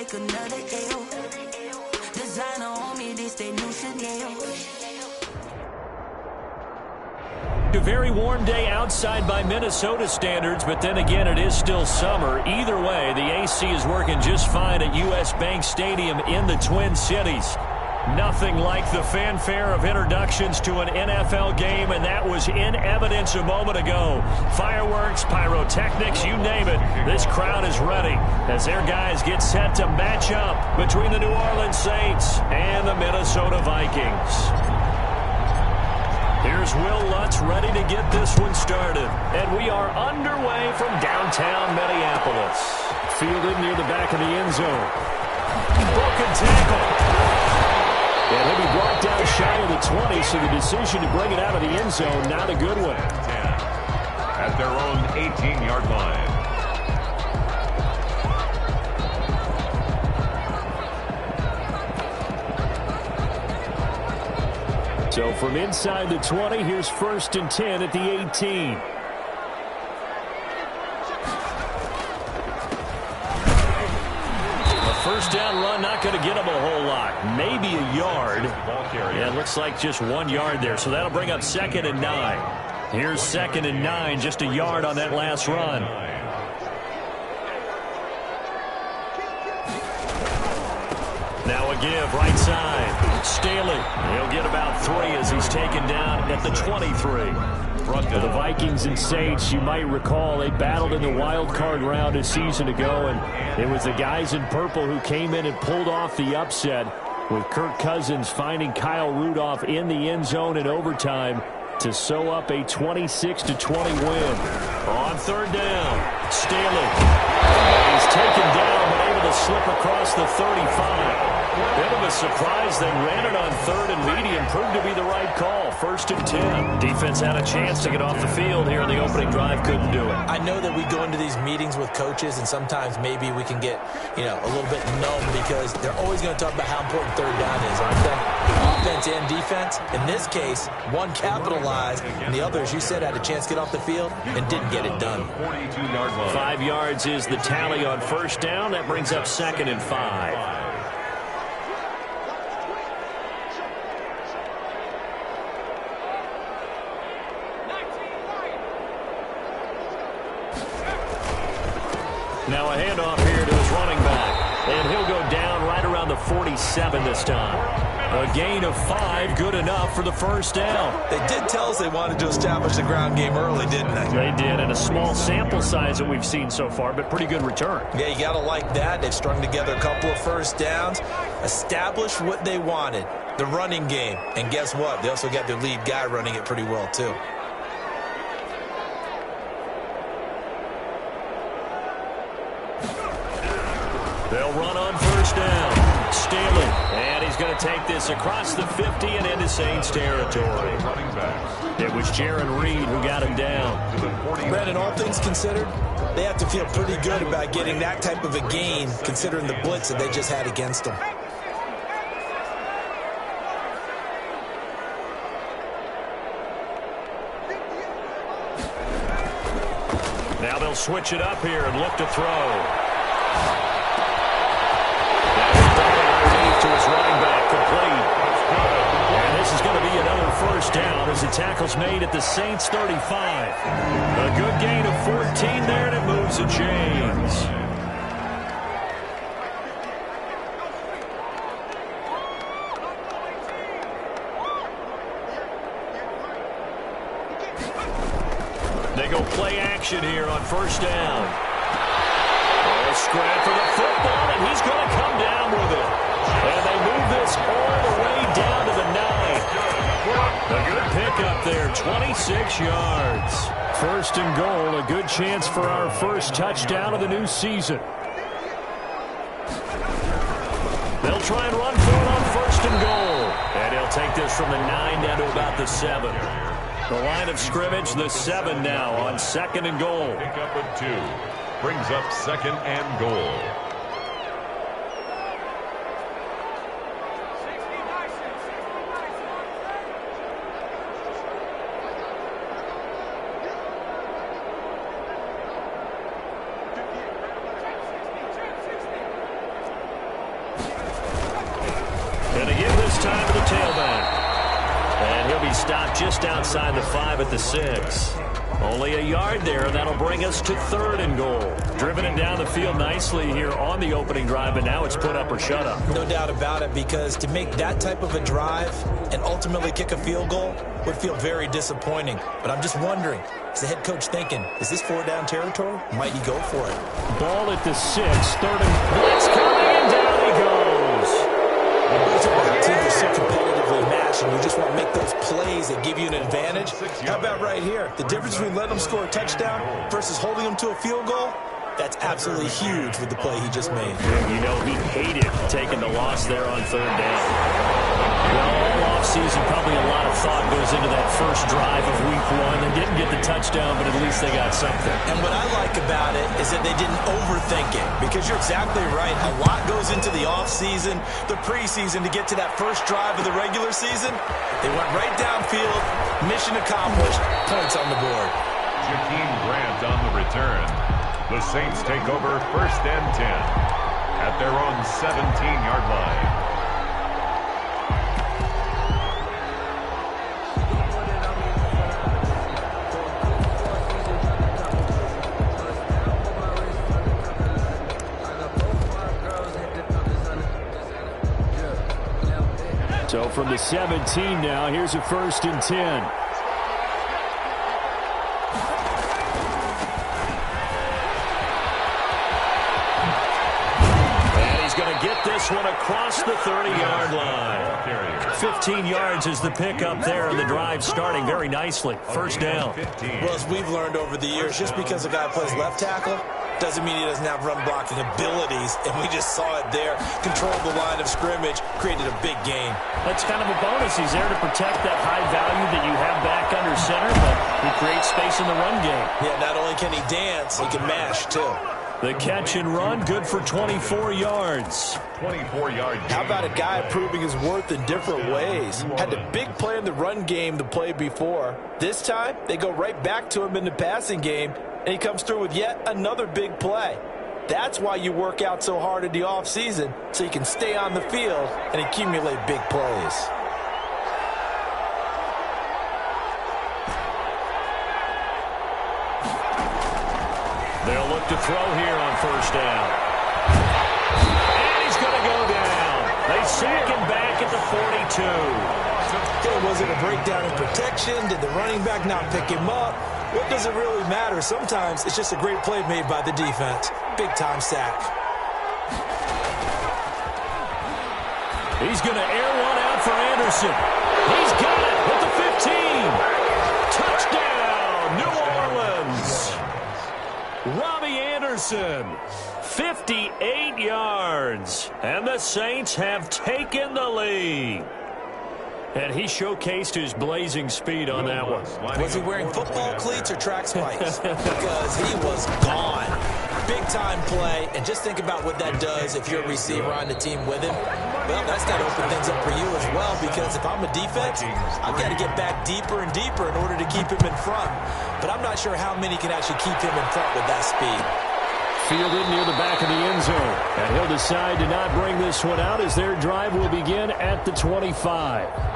take another L. Designer on me, this they new Chanel. A very warm day outside by Minnesota standards, but then again, it is still summer. Either way, the AC is working just fine at U.S. Bank Stadium in the Twin Cities. Nothing like the fanfare of introductions to an NFL game, and that was in evidence a moment ago. Fireworks, pyrotechnics, you name it. This crowd is ready as their guys get set to match up between the New Orleans Saints and the Minnesota Vikings. Here's Will Lutz ready to get this one started. And we are underway from downtown Minneapolis. Fielded near the back of the end zone. Broken tackle. And he'll be brought down shy of the 20, so the decision to bring it out of the end zone, not a good one. 10 at their own 18-yard line. So from inside the 20, here's 1st and 10 at the 18. First down run, not going to get him a whole lot. Maybe a yard. Yeah, it looks like just 1 yard there. So that'll bring up 2nd and 9. Here's 2nd and 9, just a yard on that last run. Now a give, right side. Staley, he'll get about 3 as he's taken down at the 23. For the Vikings and Saints, you might recall they battled in the wild card round a season ago, and it was the guys in purple who came in and pulled off the upset, with Kirk Cousins finding Kyle Rudolph in the end zone in overtime to sew up a 26-20 win. On 3rd down, Staley. He's taken down but able to slip across the 35. Bit of a surprise. They ran it on 3rd and medium. Proved to be the right call. 1st and 10. Defense had a chance to get off the field here in the opening drive. Couldn't do it. I know that we go into these meetings with coaches, and sometimes maybe we can get, a little bit numb because they're always going to talk about how important 3rd down is, aren't they? Offense and defense. In this case, one capitalized, and the other, as you said, had a chance to get off the field and didn't get it done. 5 yards is the tally on 1st down. That brings up 2nd and 5. Now a handoff here to his running back. And he'll go down right around the 47 this time. A gain of 5, good enough for the 1st down. They did tell us they wanted to establish the ground game early, didn't they? They did, and a small sample size that we've seen so far, but pretty good return. Yeah, you got to like that. They've strung together a couple of 1st downs, established what they wanted, the running game. And guess what? They also got their lead guy running it pretty well, too. They'll run on 1st down. Staley, and he's going to take this across the 50 and into Saints territory. It was Jaron Reed who got him down. Brandon, all things considered, they have to feel pretty good about getting that type of a gain, considering the blitz that they just had against them. Now they'll switch it up here and look to throw. To his running back, complete. And this is going to be another 1st down as the tackle's made at the Saints 35. A good gain of 14 there, and it moves the chains. They go play action here on 1st down. A scrap for the football, and he's going to come down with it. And they move this all the way down to the 9. A good pickup there, 26 yards. 1st and goal, a good chance for our 1st touchdown of the new season. They'll try and run for it on 1st and goal. And he'll take this from the 9 down to about the 7. The line of scrimmage, the 7 now on 2nd and goal. Pickup of 2 brings up 2nd and goal. stop just outside the 5 at the 6. Only a yard there, and that'll bring us to 3rd and goal. Driven it down the field nicely here on the opening drive, but now it's put up or shut up. No doubt about it, because to make that type of a drive and ultimately kick a field goal would feel very disappointing. But I'm just wondering, is the head coach thinking, is this 4-down territory? Might he go for it? Ball at the 6, 3rd and blitz coming, and down he goes. Teams are so competitively matched, and you just want to make those plays that give you an advantage. How about right here? The difference between letting them score a touchdown versus holding them to a field goal, that's absolutely huge with the play he just made. You know, he hated taking the loss there on 3rd down. Well, all offseason, probably a lot of thought goes into that first drive of week 1. They didn't get the touchdown, but at least they got something. And what I like about it is that they didn't overthink it, because you're exactly right. A lot goes into the offseason, the preseason, to get to that first drive of the regular season. They went right downfield, mission accomplished, points on the board. Jakeem Grant on the return. The Saints take over 1st and 10 at their own 17-yard line. So from the 17 now, here's a 1st and 10. And he's going to get this one across the 30-yard line. 15 yards is the pickup there, and the drive starting very nicely. 1st down. Well, as we've learned over the years, just because a guy plays left tackle doesn't mean he doesn't have run-blocking abilities, and we just saw it there. Controlled the line of scrimmage, created a big gain. That's kind of a bonus. He's there to protect that high value that you have back under center, but he creates space in the run game. Yeah, not only can he dance, he can mash, too. The catch and run, good for 24 yards. 24-yard gain. How about a guy proving his worth in different ways? Had a big play in the run game the play before. This time, they go right back to him in the passing game, and he comes through with yet another big play. That's why you work out so hard in the offseason, so you can stay on the field and accumulate big plays. They'll look to throw here on 1st down. And he's going to go down. They sack him back at the 42. Was it a breakdown in protection? Did the running back not pick him up? What does it really matter? Sometimes it's just a great play made by the defense. Big-time sack. He's going to air one out for Anderson. He's got it at the 15. Touchdown, New Orleans. Robbie Anderson, 58 yards. And the Saints have taken the lead. And he showcased his blazing speed on that one. Was he wearing football cleats or track spikes? Because he was gone. Big-time play. And just think about what that does if you're a receiver on the team with him. Well, that's got to open things up for you as well, because if I'm a defense, I've got to get back deeper and deeper in order to keep him in front. But I'm not sure how many can actually keep him in front with that speed. Fielded near the back of the end zone. And he'll decide to not bring this one out as their drive will begin at the 25.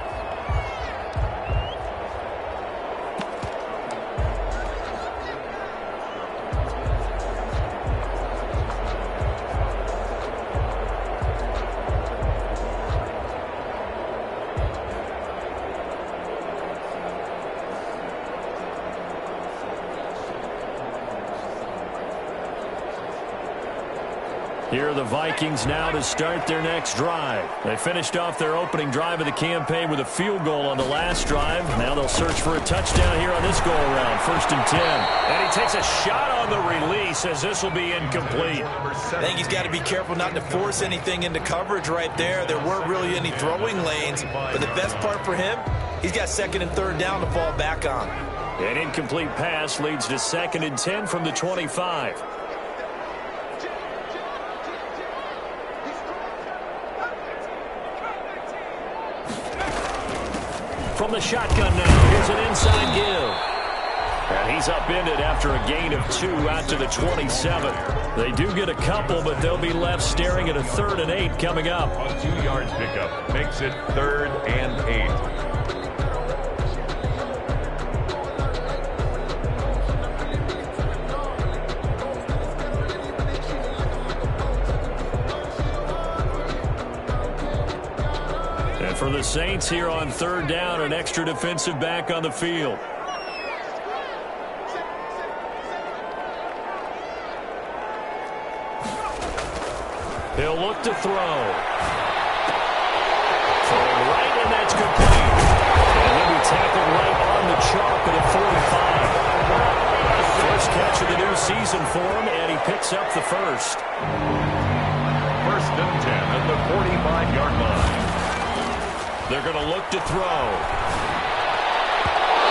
Here are the Vikings now to start their next drive. They finished off their opening drive of the campaign with a field goal on the last drive. Now they'll search for a touchdown here on this go-around. 1st and 10. And he takes a shot on the release as this will be incomplete. I think he's got to be careful not to force anything into coverage right there. There weren't really any throwing lanes. But the best part for him, he's got 2nd and 3rd down to fall back on. An incomplete pass leads to 2nd and 10 from the 25. From the shotgun now, here's an inside give. And he's upended after a gain of 2 out to the 27. They do get a couple, but they'll be left staring at a 3rd and 8 coming up. A 2-yard pickup makes it 3rd and 8. the Saints here on third down, an extra defensive back on the field. He'll look to throw. Throwing right, and that's complete. And he'll be tackled right on the chalk at the 45. First catch of the new season for him, and he picks up the first. First and 10 at the 45-yard line. They're going to look to throw.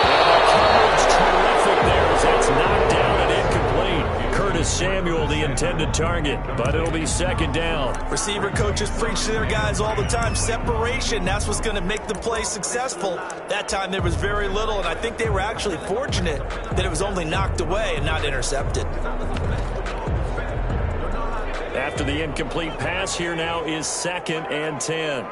And the coverage terrific there as that's knocked down and incomplete. Curtis Samuel, the intended target, but it'll be second down. Receiver coaches preach to their guys all the time. Separation, that's what's going to make the play successful. That time there was very little, and I think they were actually fortunate that it was only knocked away and not intercepted. After the incomplete pass, here now is second and 10.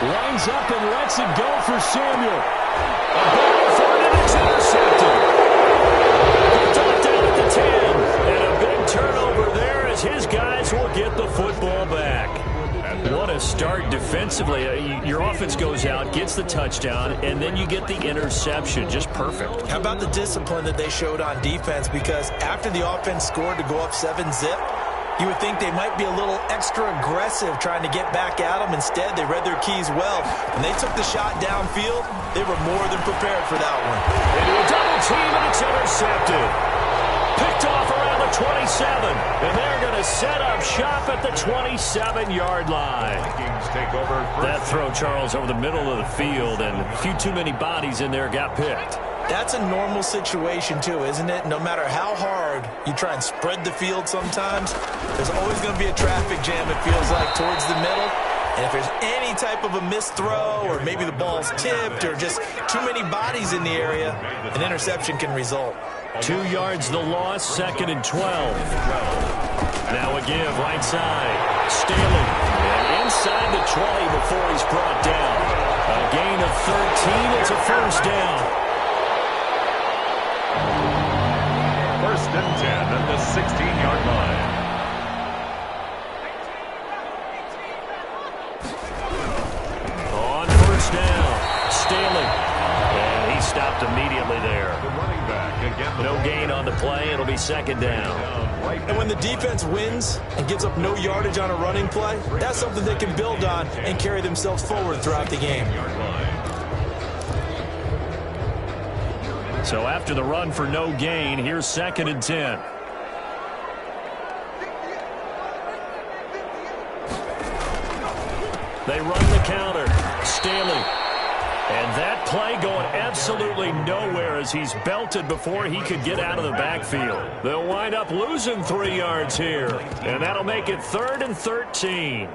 Lines up and lets it go for Samuel. A ball for it, and it's intercepted. Down at the 10. And a big turnover there as his guys will get the football back. What a start defensively. Your offense goes out, gets the touchdown, and then you get the interception. Just perfect. How about the discipline that they showed on defense? Because after the offense scored to go up 7-zip, you would think they might be a little extra aggressive trying to get back at them. Instead, they read their keys well. When they took the shot downfield, they were more than prepared for that one. Into a double team, and it's intercepted. Picked off around the 27. And they're going to set up shop at the 27-yard line. Vikings take over. That throw, Charles, over the middle of the field, and a few too many bodies in there got picked. That's a normal situation, too, isn't it? No matter how hard you try and spread the field sometimes, there's always going to be a traffic jam, it feels like, towards the middle. And if there's any type of a missed throw or maybe the ball's tipped or just too many bodies in the area, an interception can result. 2 yards the loss, second and 12. Now a give, right side. Staley. And inside the 20 before he's brought down. A gain of 13. It's a first down. First and 10 at the 16-yard line. On first down, Staley. And he stopped immediately there. The running back again. No gain on the play. It'll be second down. And when the defense wins and gives up no yardage on a running play, that's something they can build on and carry themselves forward throughout the game. So after the run for no gain, here's second and 10. They run the counter. Staley. And that play going absolutely nowhere as he's belted before he could get out of the backfield. They'll wind up losing 3 yards here. And that'll make it third and 13.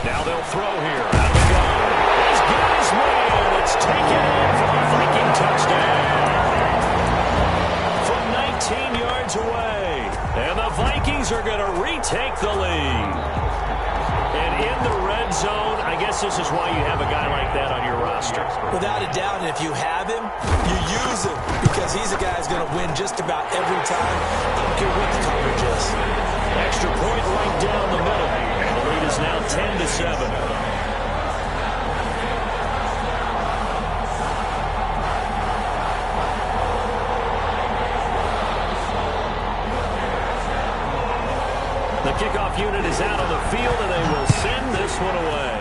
Now they'll throw here. Out of the gun. He's got his man. It's taken in for a Viking touchdown. From 19 yards away. And the Vikings are going to retake the lead. And in the red zone, I guess this is why you have a guy like that on your roster. Without a doubt, and if you have him, you use him because he's a guy who's going to win just about every time. I don't care what the coverage is. Extra point right down the middle. And the lead is now 10-7. The kickoff unit is out on the field, and they will send this one away.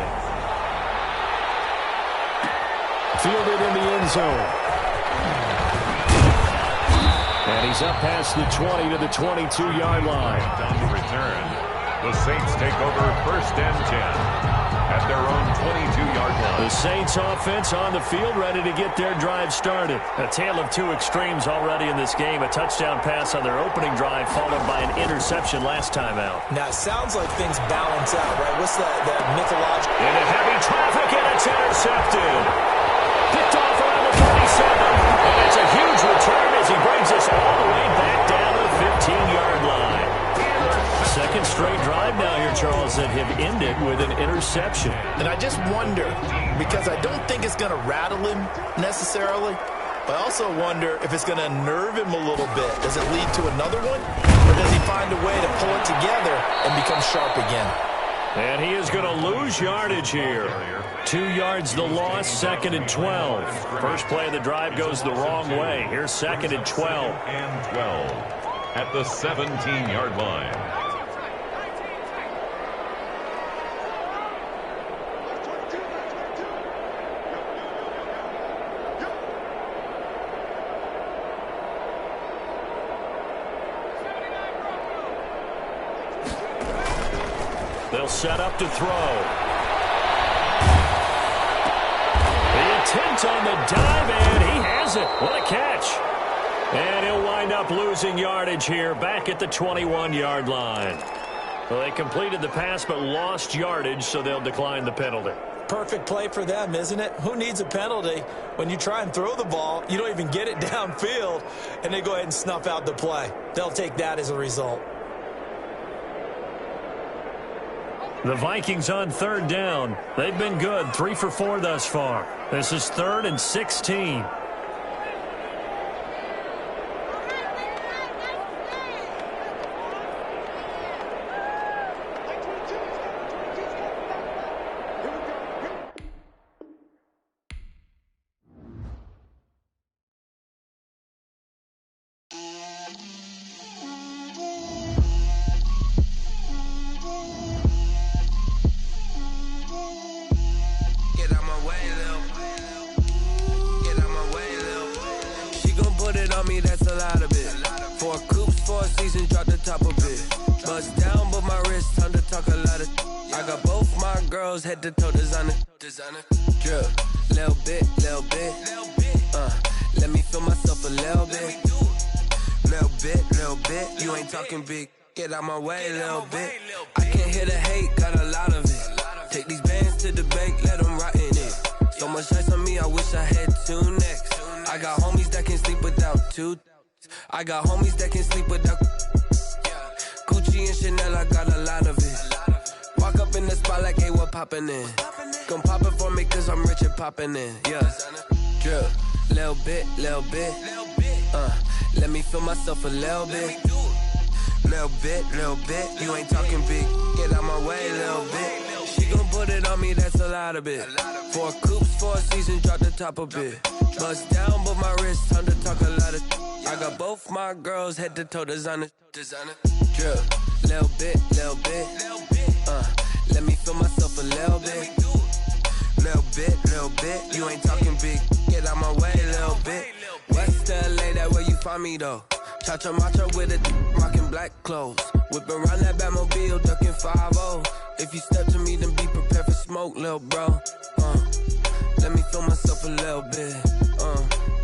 Fielded in the end zone. And he's up past the 20 to the 22-yard line. On the return, the Saints take over first and 10 at their own 22-yard line. The Saints offense on the field, ready to get their drive started. A tale of two extremes already in this game. A touchdown pass on their opening drive, followed by an interception last time out. Now, it sounds like things balance out, right? What's that mythological? Into heavy traffic, and it's intercepted. Picked off around the 37. And it's a huge return as he brings us all the way back down to the 15-yard line. Second straight drive now here, Charles, that have ended with an interception. And I just wonder, because I don't think it's going to rattle him necessarily, but I also wonder if it's going to unnerve him a little bit. Does it lead to another one? Or does he find a way to pull it together and become sharp again? And he is going to lose yardage here. 2 yards the loss, 2nd and 12. First play of the drive goes the wrong way. Here's 2nd and 12. And 12 at the 17-yard line. They'll set up to throw. The attempt on the dive, and he has it. What a catch. And he'll wind up losing yardage here back at the 21-yard line. Well, they completed the pass but lost yardage, so they'll decline the penalty. Perfect play for them, isn't it? Who needs a penalty when you try and throw the ball, you don't even get it downfield, and they go ahead and snuff out the play. They'll take that as a result. The Vikings on third down. They've been good, 3 for 4 thus far. This is 3rd and 16. Head to toe designer, drip, little bit, let me feel myself a little bit, you ain't talking big, get out my way, little bit, I can't hear the hate, got a lot of it, take these bands to the bank, let them rot in it, so much ice on me, I wish I had 2 necks, I got homies that can sleep without 2, I got homies that can sleep without, Gucci and Chanel, I got a lot of it. Walk up in the spot like, hey, what poppin' in? Come pop it for me, cause I'm rich and poppin' in. Yeah. Drip, little bit. Let me feel myself a little bit. Little bit. You ain't talking big. Get out my way, little bit. She gon' put it on me, that's a lot of it. 4 coops, 4 seasons, drop the top a bit. Bust down, but my wrist, time to talk a lot of. I got both my girls, head to toe designer. Drip, little bit. Let me feel myself a little bit. Little bit. You ain't talking big. Get out my way, little bit. West LA, that where you find me though. Cha-cha matcha with a rockin' black clothes. Whippin' around that Batmobile, duckin' 5-0. If you step to me, then be prepared for smoke, little bro. Let me feel myself a little bit.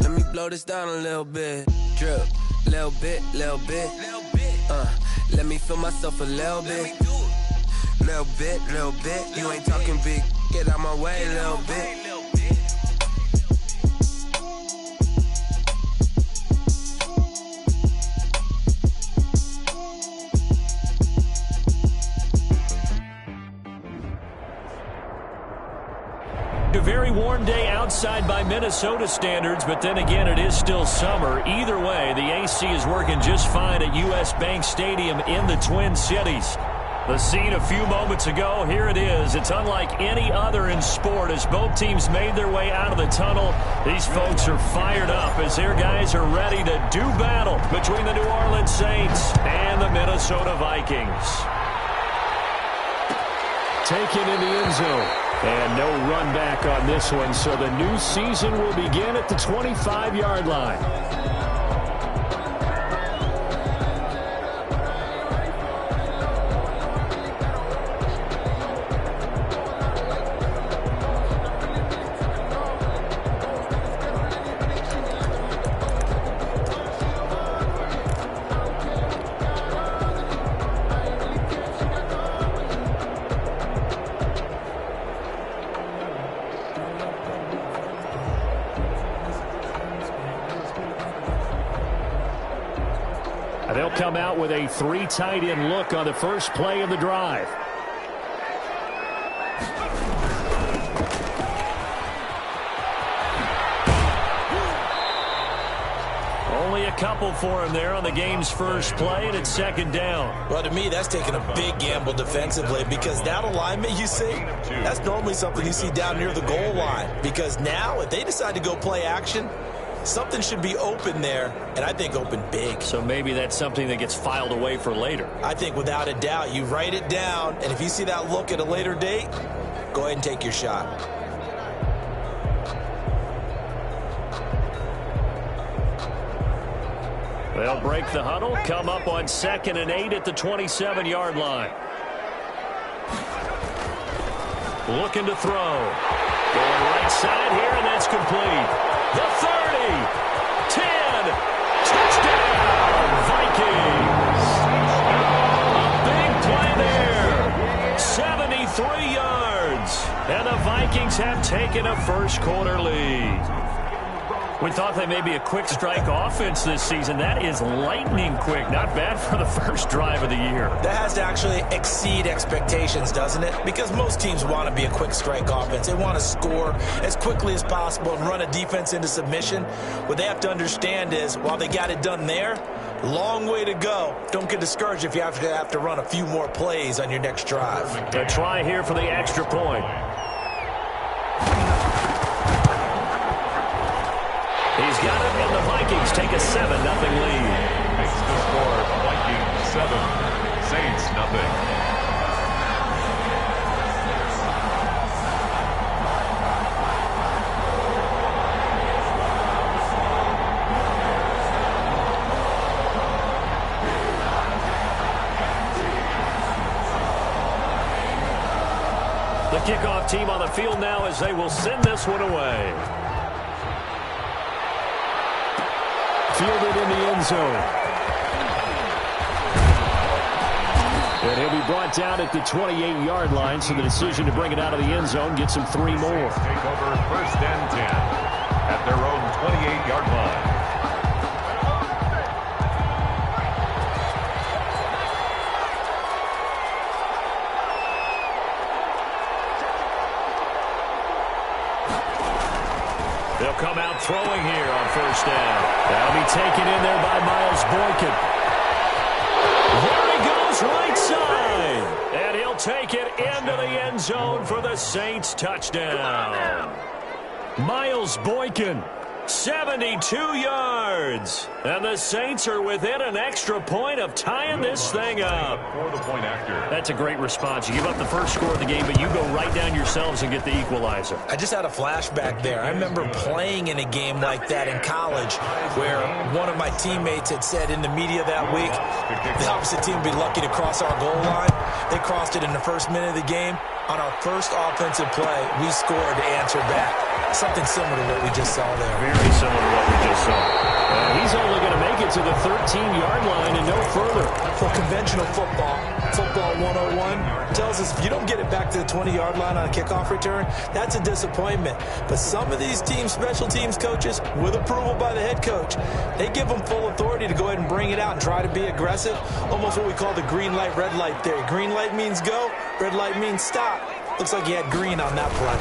Let me blow this down a little bit. Drip, little bit. Let me feel myself a little bit. Little bit. You ain't talking big. Get out my way, little bit. A very warm day outside by Minnesota standards, but then again, it is still summer. Either way, the AC is working just fine at U.S. Bank Stadium in the Twin Cities. The scene a few moments ago, here it is. It's unlike any other in sport as both teams made their way out of the tunnel. These folks are fired up as their guys are ready to do battle between the New Orleans Saints and the Minnesota Vikings. Taken in the end zone. And no run back on this one, so the new season will begin at the 25-yard line. out with a 3 tight end look on the first play of the drive. Only a couple for him there on the game's first play, and it's second down. Well, to me, that's taking a big gamble defensively, because that alignment you see, that's normally something you see down near the goal line. Because now, if they decide to go play action, something should be open there, and I think open big. So maybe that's something that gets filed away for later. I think without a doubt, you write it down, and if you see that look at a later date, go ahead and take your shot. They'll break the huddle, come up on 2nd and 8 at the 27-yard line. Looking to throw. Going right side here, and that's complete. The 30, 10, touchdown, Vikings. A big play there. 73 yards. And the Vikings have taken a first-quarter lead. We thought they may be a quick strike offense this season. That is lightning quick. Not bad for the first drive of the year. That has to actually exceed expectations, doesn't it? Because most teams want to be a quick strike offense. They want to score as quickly as possible and run a defense into submission. What they have to understand is, while they got it done there, long way to go. Don't get discouraged if you have to run a few more plays on your next drive. A try here for the extra point. He's got it, and the Vikings take a 7-0 lead. Makes the score Vikings 7, Saints 0. The kickoff team on the field now as they will send this one away. Fielded in the end zone. And he'll be brought down at the 28-yard line, so the decision to bring it out of the end zone gets him 3 more. Take over 1st and 10 at their own 28-yard line. They'll come out throwing here on 1st down. That'll be taken in there by Miles Boykin. There he goes right side. And he'll take it into the end zone for the Saints touchdown. Miles Boykin, 72 yards. And the Saints are within an extra point of tying this thing up. For the point after. That's a great response. You give up the first score of the game, but you go right down yourselves and get the equalizer. I just had a flashback there. I remember playing in a game like that in college where one of my teammates had said in the media that week, the opposite team would be lucky to cross our goal line. They crossed it in the first minute of the game. On our first offensive play, we scored to answer back. Something similar to what we just saw there. Very similar to what we just saw. He's only going to make it to the 13-yard line and no further. For conventional football 101 tells us if you don't get it back to the 20-yard line on a kickoff return, that's a disappointment. But some of these teams, special teams coaches, with approval by the head coach, they give them full authority to go ahead and bring it out and try to be aggressive. Almost what we call the green light, red light theory. Green light means go, red light means stop. Looks like he had green on that play.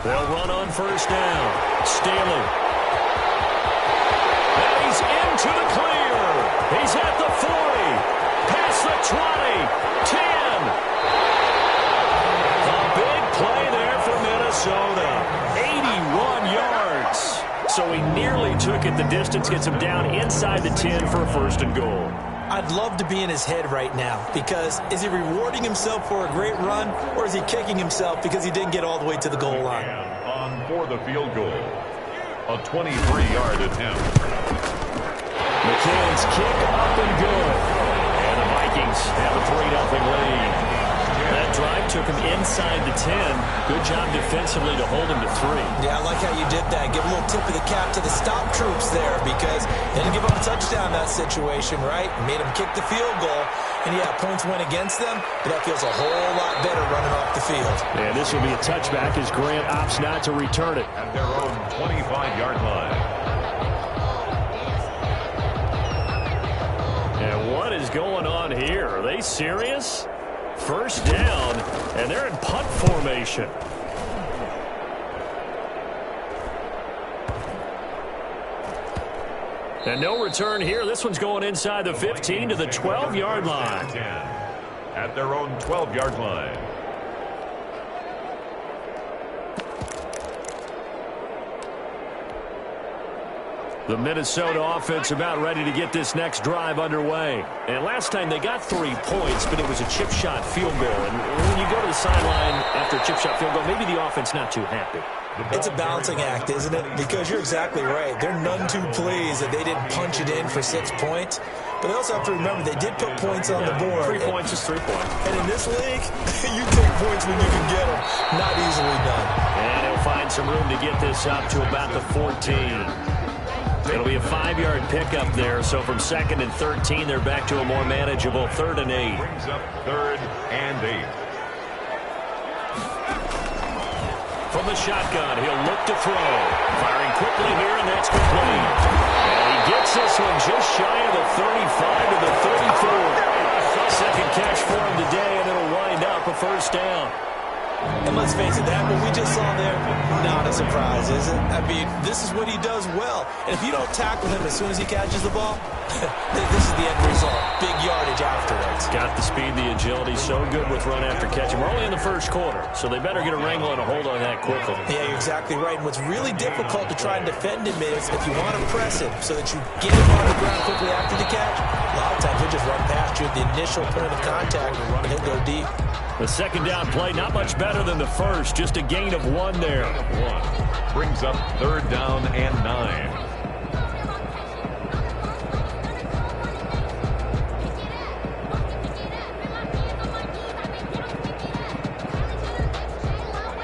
They'll run on 1st down. Staley. And he's into the clear. He's at the 40. Past the 20. 10. A big play there for Minnesota. 81 yards. So he nearly took it the distance, gets him down inside the 10 for a 1st and goal. I'd love to be in his head right now, because is he rewarding himself for a great run, or is he kicking himself because he didn't get all the way to the goal line? On for the field goal. A 23-yard attempt. McCann's kick up and good. And the Vikings have a 3-0 lead. That drive took him inside the 10. Good job defensively to hold him to 3. Yeah, I like how you did that. Give a little tip of the cap to the stop troops there, because they didn't give up a touchdown in that situation, right? Made them kick the field goal. And, yeah, points went against them, but that feels a whole lot better running off the field. And this will be a touchback as Grant opts not to return it. At their own 25-yard line. And what is is going on here? Are they serious? First down, and they're in punt formation. And no return here. This one's going inside the 15 to the 12-yard line. At their own 12-yard line. The Minnesota offense about ready to get this next drive underway. And last time they got 3 points, but it was a chip shot field goal. And when you go to the sideline after a chip shot field goal, maybe the offense not too happy. It's a balancing act, isn't it? Because you're exactly right. They're none too pleased that they didn't punch it in for 6 points. But they also have to remember they did put points on the board. 3 points is 3 points. And in this league, you take points when you can get them. Not easily done. And he'll find some room to get this up to about the 14. It'll be a 5-yard pickup there. So from 2nd and 13, they're back to a more manageable 3rd and 8. Brings up 3rd and 8. From the shotgun, he'll look to throw. Firing quickly here, and that's complete. And he gets this one just shy of the 35 to the 34. Second catch for him today, and it'll wind up a first down. And let's face it, that what we just saw there, not a surprise, is it? I mean, this is what he does well. And if you don't tackle him as soon as he catches the ball, this is the end result. Big yardage afterwards. Got the speed, the agility, so good with run after catch. We're only in the first quarter, so they better get a wrangle and a hold on that quickly. Yeah, you're exactly right. And what's really difficult to try and defend him is if you want to press him so that you get him on the ground quickly after the catch, a lot of times he'll just run past you at the initial point of contact and he'll go deep. The second down play, not much better than the first. Just a gain of 1 there. Brings up 3rd down and 9.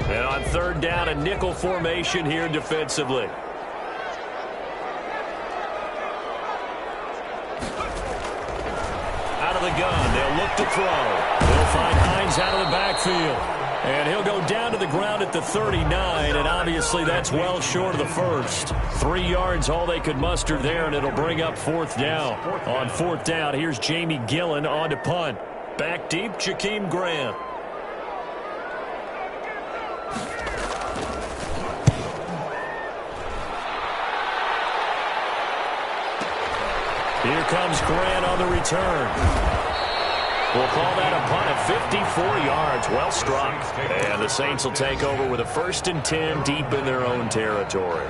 And on 3rd down, a nickel formation here defensively. Out of the gun, they'll look to throw. They'll find Hines out of the backfield. And he'll go down to the ground at the 39, and obviously that's well short of the first. 3 yards, all they could muster there, and it'll bring up 4th down. On 4th down, here's Jamie Gillen on to punt. Back deep, Jakeem Grant. Here comes Grant on the return. We'll call that a punt at 54 yards. Well struck. And the Saints will take over with a 1st and 10 deep in their own territory.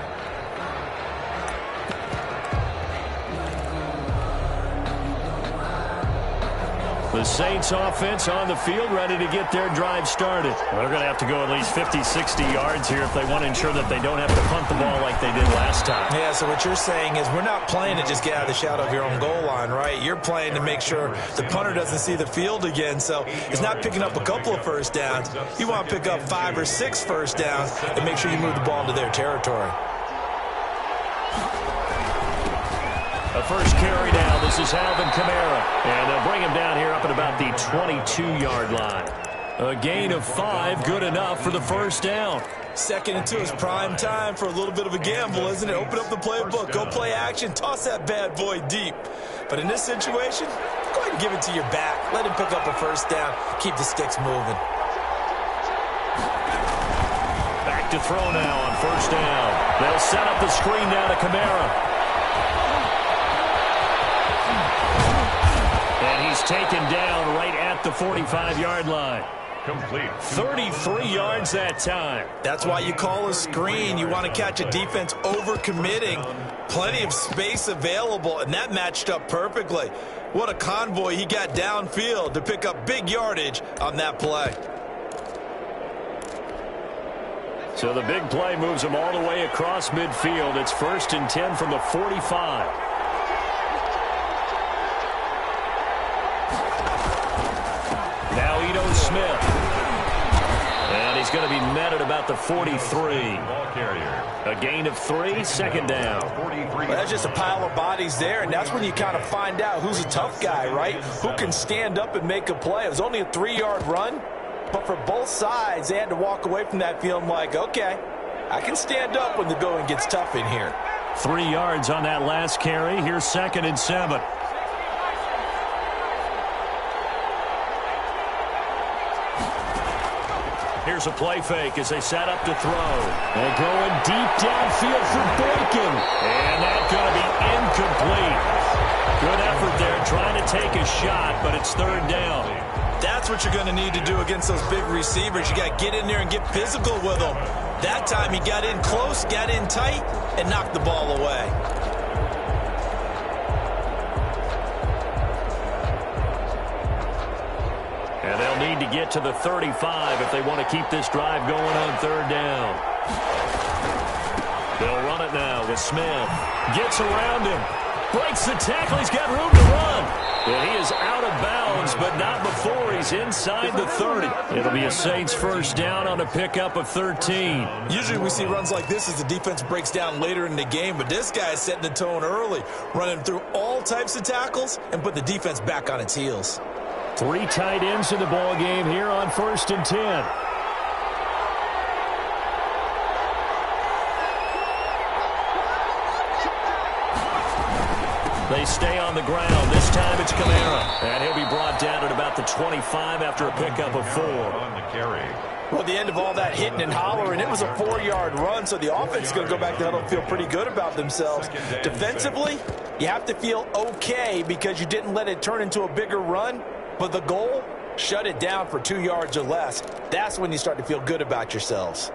The Saints offense on the field ready to get their drive started. Well, they're going to have to go at least 50, 60 yards here if they want to ensure that they don't have to punt the ball like they did last time. Yeah, so what you're saying is we're not playing to just get out of the shadow of your own goal line, right? You're playing to make sure the punter doesn't see the field again. So it's not picking up a couple of first downs. You want to pick up 5 or 6 first downs and make sure you move the ball into their territory. The first carry now, this is Alvin Kamara. And they'll bring him down here up at about the 22-yard line. A gain of 5, good enough for the first down. 2nd and 2 is prime time for a little bit of a gamble, isn't it? Open up the playbook, go play action, toss that bad boy deep. But in this situation, go ahead and give it to your back. Let him pick up a first down, keep the sticks moving. Back to throw now on 1st down. They'll set up the screen now to Kamara. And he's taken down right at the 45-yard line. Complete. 33 yards that time. That's why you call a screen. You want to catch a defense over-committing. Plenty of space available, and that matched up perfectly. What a convoy he got downfield to pick up big yardage on that play. So the big play moves them all the way across midfield. It's 1st and 10 from the 45. Now Ito Smith. And he's going to be met at about the 43. Ball carrier. A gain of 3, 2nd down. Well, that's just a pile of bodies there, and that's when you kind of find out who's a tough guy, right? Who can stand up and make a play. It was only a 3-yard run, but for both sides, they had to walk away from that feeling like, okay, I can stand up when the going gets tough in here. 3 yards on that last carry. Here's 2nd and 7. Here's a play fake as they set up to throw. And going deep downfield for Boykin. And that's going to be incomplete. Good effort there trying to take a shot, but it's third down. That's what you're going to need to do against those big receivers. You got to get in there and get physical with them. That time he got in close, got in tight, and knocked the ball away. And they'll need to get to the 35 if they want to keep this drive going on third down. They'll run it now with Smith. Gets around him. Breaks the tackle. He's got room to run. And he is out of bounds, but not before he's inside the 30. It'll be a Saints first down on a pickup of 13. Usually we see runs like this as the defense breaks down later in the game, but this guy is setting the tone early, running through all types of tackles and put the defense back on its heels. 3 tight ends in the ball game here on 1st and 10. They stay on the ground. This time it's Kamara. And he'll be brought down at about the 25 after a pickup of 4. On the carry. Well, at the end of all that hitting and hollering, it was a 4-yard run, so the offense is going to go back to huddle and feel pretty good about themselves. Defensively, you have to feel okay because you didn't let it turn into a bigger run, but the goal, shut it down for 2 yards or less. That's when you start to feel good about yourselves.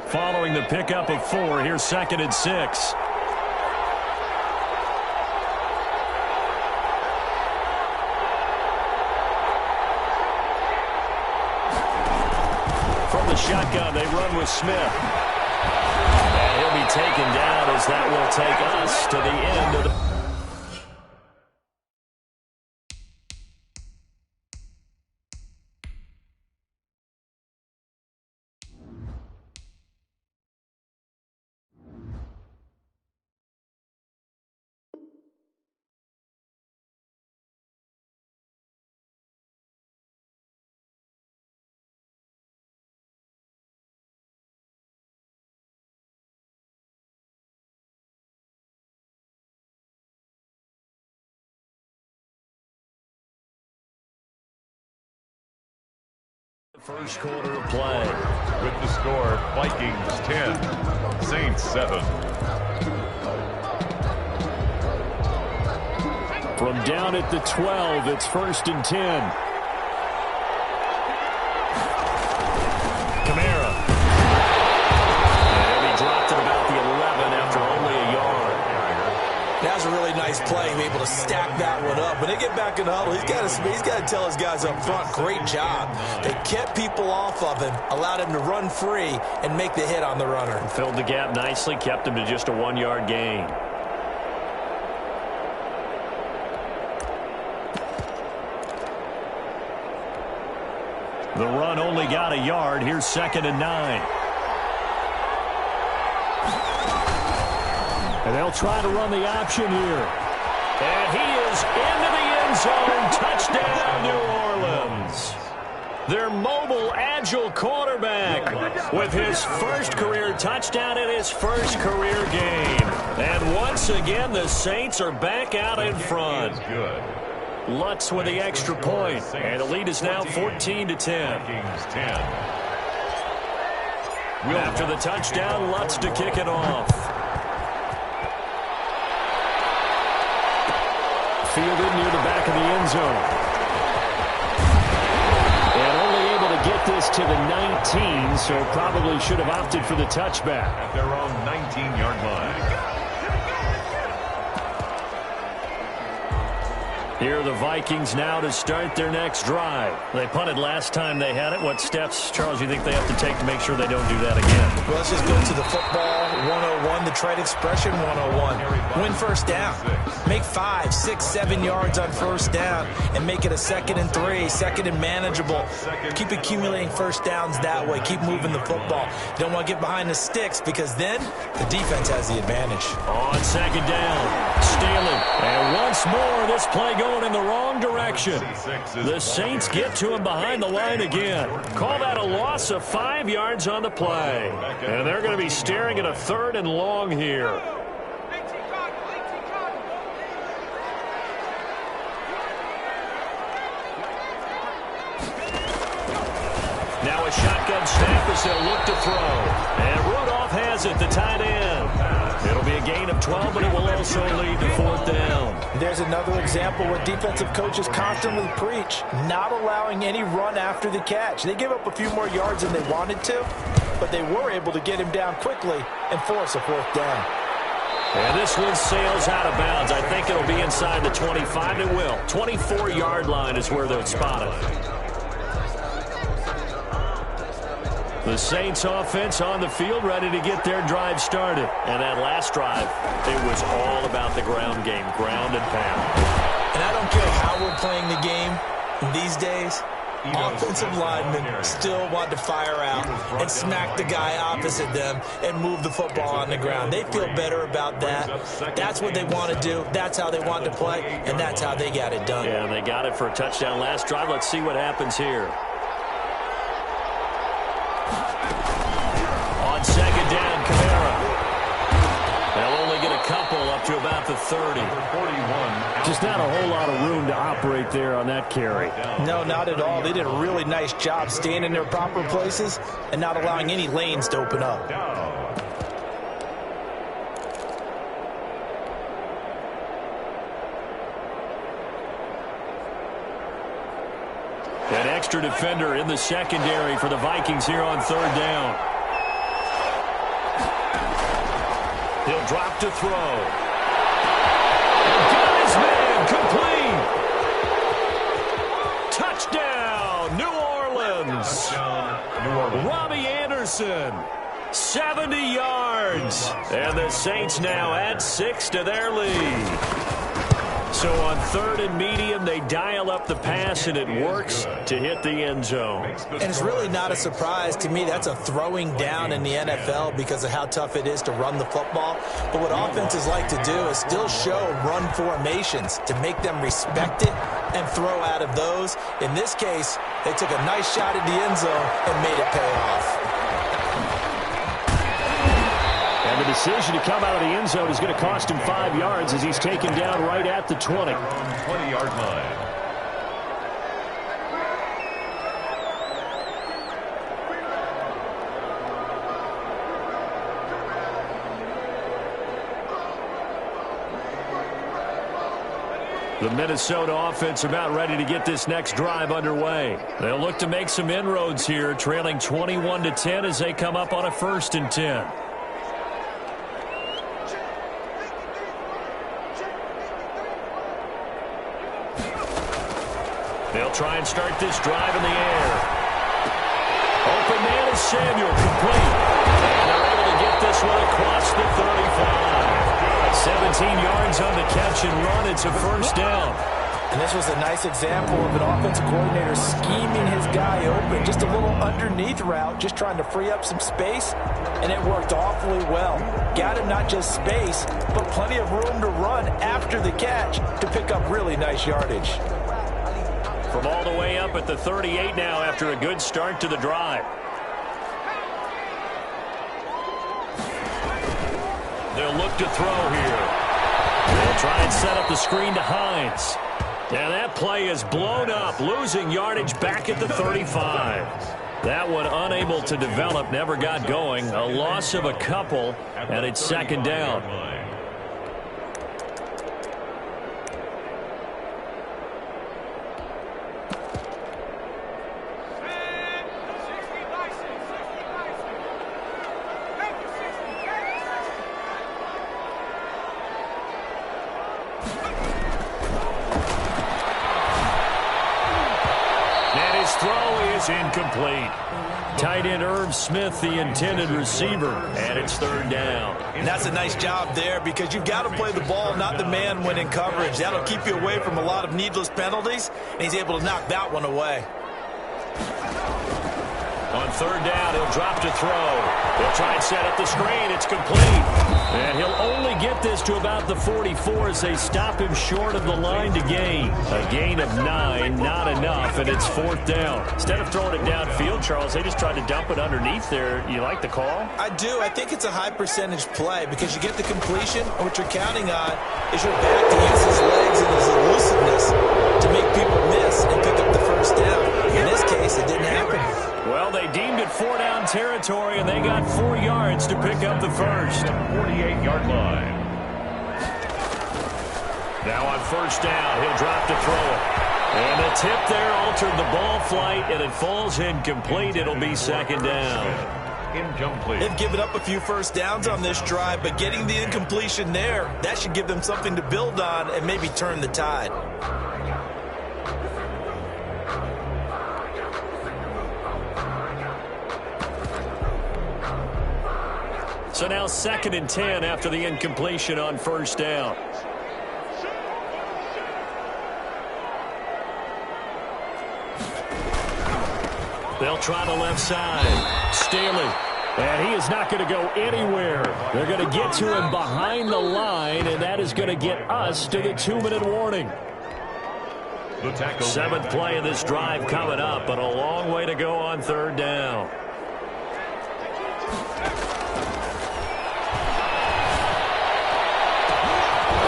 Following the pickup of 4, here's 2nd and 6. From the shotgun, they run with Smith. And he'll be taken down as that will take us to the end of the... First quarter of play. With the score, Vikings 10, Saints 7. From down at the 12, it's 1st and 10. Kamara. And he'll be dropped at about the 11 after only a yard. That was a really nice play, able to stack that one up. When they get back in the huddle, he's got to tell his guys up front, great job. They kept people off of him, allowed him to run free, and make the hit on the runner. Filled the gap nicely, kept him to just a 1-yard gain. The run only got a yard. Here's 2nd and 9. And they'll try to run the option here. And he is into the end zone. Touchdown, New Orleans. Their mobile, agile quarterback with his first career touchdown in his first career game. And once again, the Saints are back out in front. Lutz with the extra point. And the lead is now 14-10. After the touchdown, Lutz to kick it off. Fielded near the back of the end zone. And only able to get this to the 19, so probably should have opted for the touchback. At their own 19-yard line. Here are the Vikings now to start their next drive. They punted last time they had it. What steps, Charles, you think they have to take to make sure they don't do that again? Well, let's just go to the football 101, the trade expression 101. Win first down. Make 5, 6, 7 yards on first down and make it a 2nd and 3, 2nd and manageable. Keep accumulating first downs that way. Keep moving the football. You don't want to get behind the sticks because then the defense has the advantage. On 2nd down, Staley. And once more, this play going in the wrong direction. The Saints get to him behind the line again. Call that a loss of 5 yards on the play. And they're going to be staring at a 3rd and long here. Now a shotgun snap as they'll look to throw. And Rudolph has it, the tight end. It'll be a gain of 12, but it will also lead to 4th down. There's another example where defensive coaches constantly preach, not allowing any run after the catch. They gave up a few more yards than they wanted to, but they were able to get him down quickly and force a 4th down. And this one sails out of bounds. I think it'll be inside the 25. It will. 24-yard line is where they'll spot it. The Saints offense on the field, ready to get their drive started. And that last drive, it was all about the ground game, ground and pound. And I don't care how we're playing the game these days, offensive linemen still want to fire out and smack the guy opposite them and move the football on the ground. They feel better about that. That's what they want to do. That's how they want to play, and that's how they got it done. Yeah, they got it for a touchdown last drive. Let's see what happens here. On second down, Kamara. They'll only get a couple up to about the 30. Just not a whole lot of room to operate there on that carry. No, not at all. They did a really nice job staying in their proper places and not allowing any lanes to open up. An extra defender in the secondary for the Vikings here on 3rd down. He'll drop to throw. Got his man complete. Touchdown, New Orleans. Robbie Anderson, 70 yards. And the Saints now add 6 to their lead. So on 3rd and medium, they dial up the pass, and it works to hit the end zone. And it's really not a surprise to me. That's a throwing down in the NFL because of how tough it is to run the football. But what offenses like to do is still show run formations to make them respect it and throw out of those. In this case, they took a nice shot at the end zone and made it pay off. And the decision to come out of the end zone is going to cost him 5 yards as he's taken down right at the 20. 20-yard line. The Minnesota offense about ready to get this next drive underway. They'll look to make some inroads here, trailing 21-10 as they come up on a 1st and 10. They'll try and start this drive in the air. Open man is Samuel, complete. And they're able to get this one across the 35. 17 yards on the catch and run. It's a 1st down. And this was a nice example of an offensive coordinator scheming his guy open. Just a little underneath route, just trying to free up some space, and it worked awfully well. Got him not just space, but plenty of room to run after the catch to pick up really nice yardage. From all the way up at the 38 now after a good start to the drive. They'll look to throw here. They'll try and set up the screen to Hines. And that play is blown up, losing yardage back at the 35. That one unable to develop, never got going. A loss of a couple, and it's 2nd down. Incomplete. Tight end Irv Smith, the intended receiver, and it's 3rd down. And that's a nice job there because you've got to play the ball, not the man when in coverage. That'll keep you away from a lot of needless penalties, and he's able to knock that one away. On 3rd down, he'll drop to throw. He'll try and set up the screen. It's complete. And he'll only get this to about the 44 as they stop him short of the line to gain. A gain of 9, not enough, and it's 4th down. Instead of throwing it downfield, Charles, they just tried to dump it underneath there. You like the call? I do. I think it's a high percentage play because you get the completion, and what you're counting on is your back to use his legs and his elusiveness to make people miss and pick up the 1st down. In this case, it didn't happen. Well, they territory, and they got 4 yards to pick up the first. 48-yard line. Now on first down, he'll drop to throw it. And the tip there altered the ball flight, and it falls incomplete. It'll be second down. Incomplete. They've given up a few first downs on this drive, but getting the incompletion there, that should give them something to build on and maybe turn the tide. So now 2nd and 10 after the incompletion on first down. They'll try the left side. Staley. And he is not going to go anywhere. They're going to get to him behind the line, and that is going to get us to the 2-minute warning. 7th play of this drive coming up, but a long way to go on 3rd down.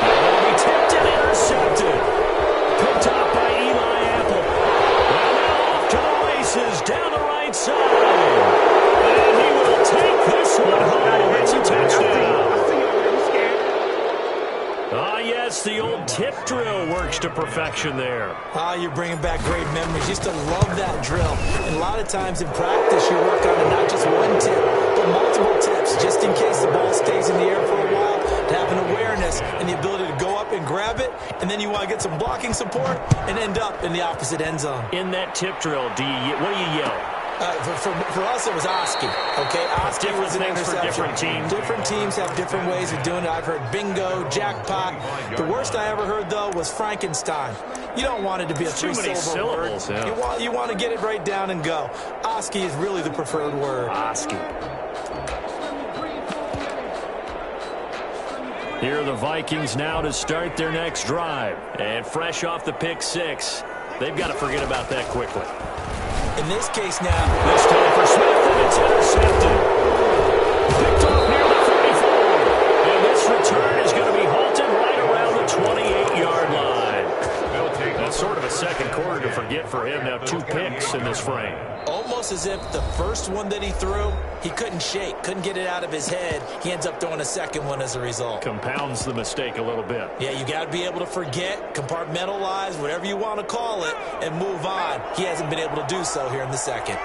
They'll be tipped and intercepted. Picked off by Eli Apple. And now off to the races down the right side. And he will take this one home. It's a touchdown. Ah, yes, the old tip drill works to perfection there. Ah, you're bringing back great memories. Used to love that drill. And a lot of times in practice, you work on it, not just one tip, but multiple tips, just in case the ball stays in the air for a while, to have an awareness and the ability to go up and grab it, and then you want to get some blocking support and end up in the opposite end zone. In that tip drill, what do you yell? For us, it was Oski. Okay, Oski was an interception. For different teams. Different teams have different ways of doing it. I've heard bingo, jackpot. The worst I ever heard, though, was Frankenstein. You don't want it to be a three-syllable word. Yeah. You want to get it right down and go. Oski is really the preferred word. Oski. Here are the Vikings now to start their next drive. And fresh off the pick 6, they've got to forget about that quickly. In this case now, this time for Smith, and it's intercepted. Picked off near the 34. And this return is going to be halted right around the 28-yard line. That's sort of a second quarter to forget for him. Now 2 picks in this frame. Almost as if the first one that he threw, he couldn't shake, couldn't get it out of his head. He ends up throwing a second one as a result. Compounds the mistake a little bit. Yeah, you got to be able to forget, compartmentalize, whatever you want to call it, and move on. He hasn't been able to do so here in the second.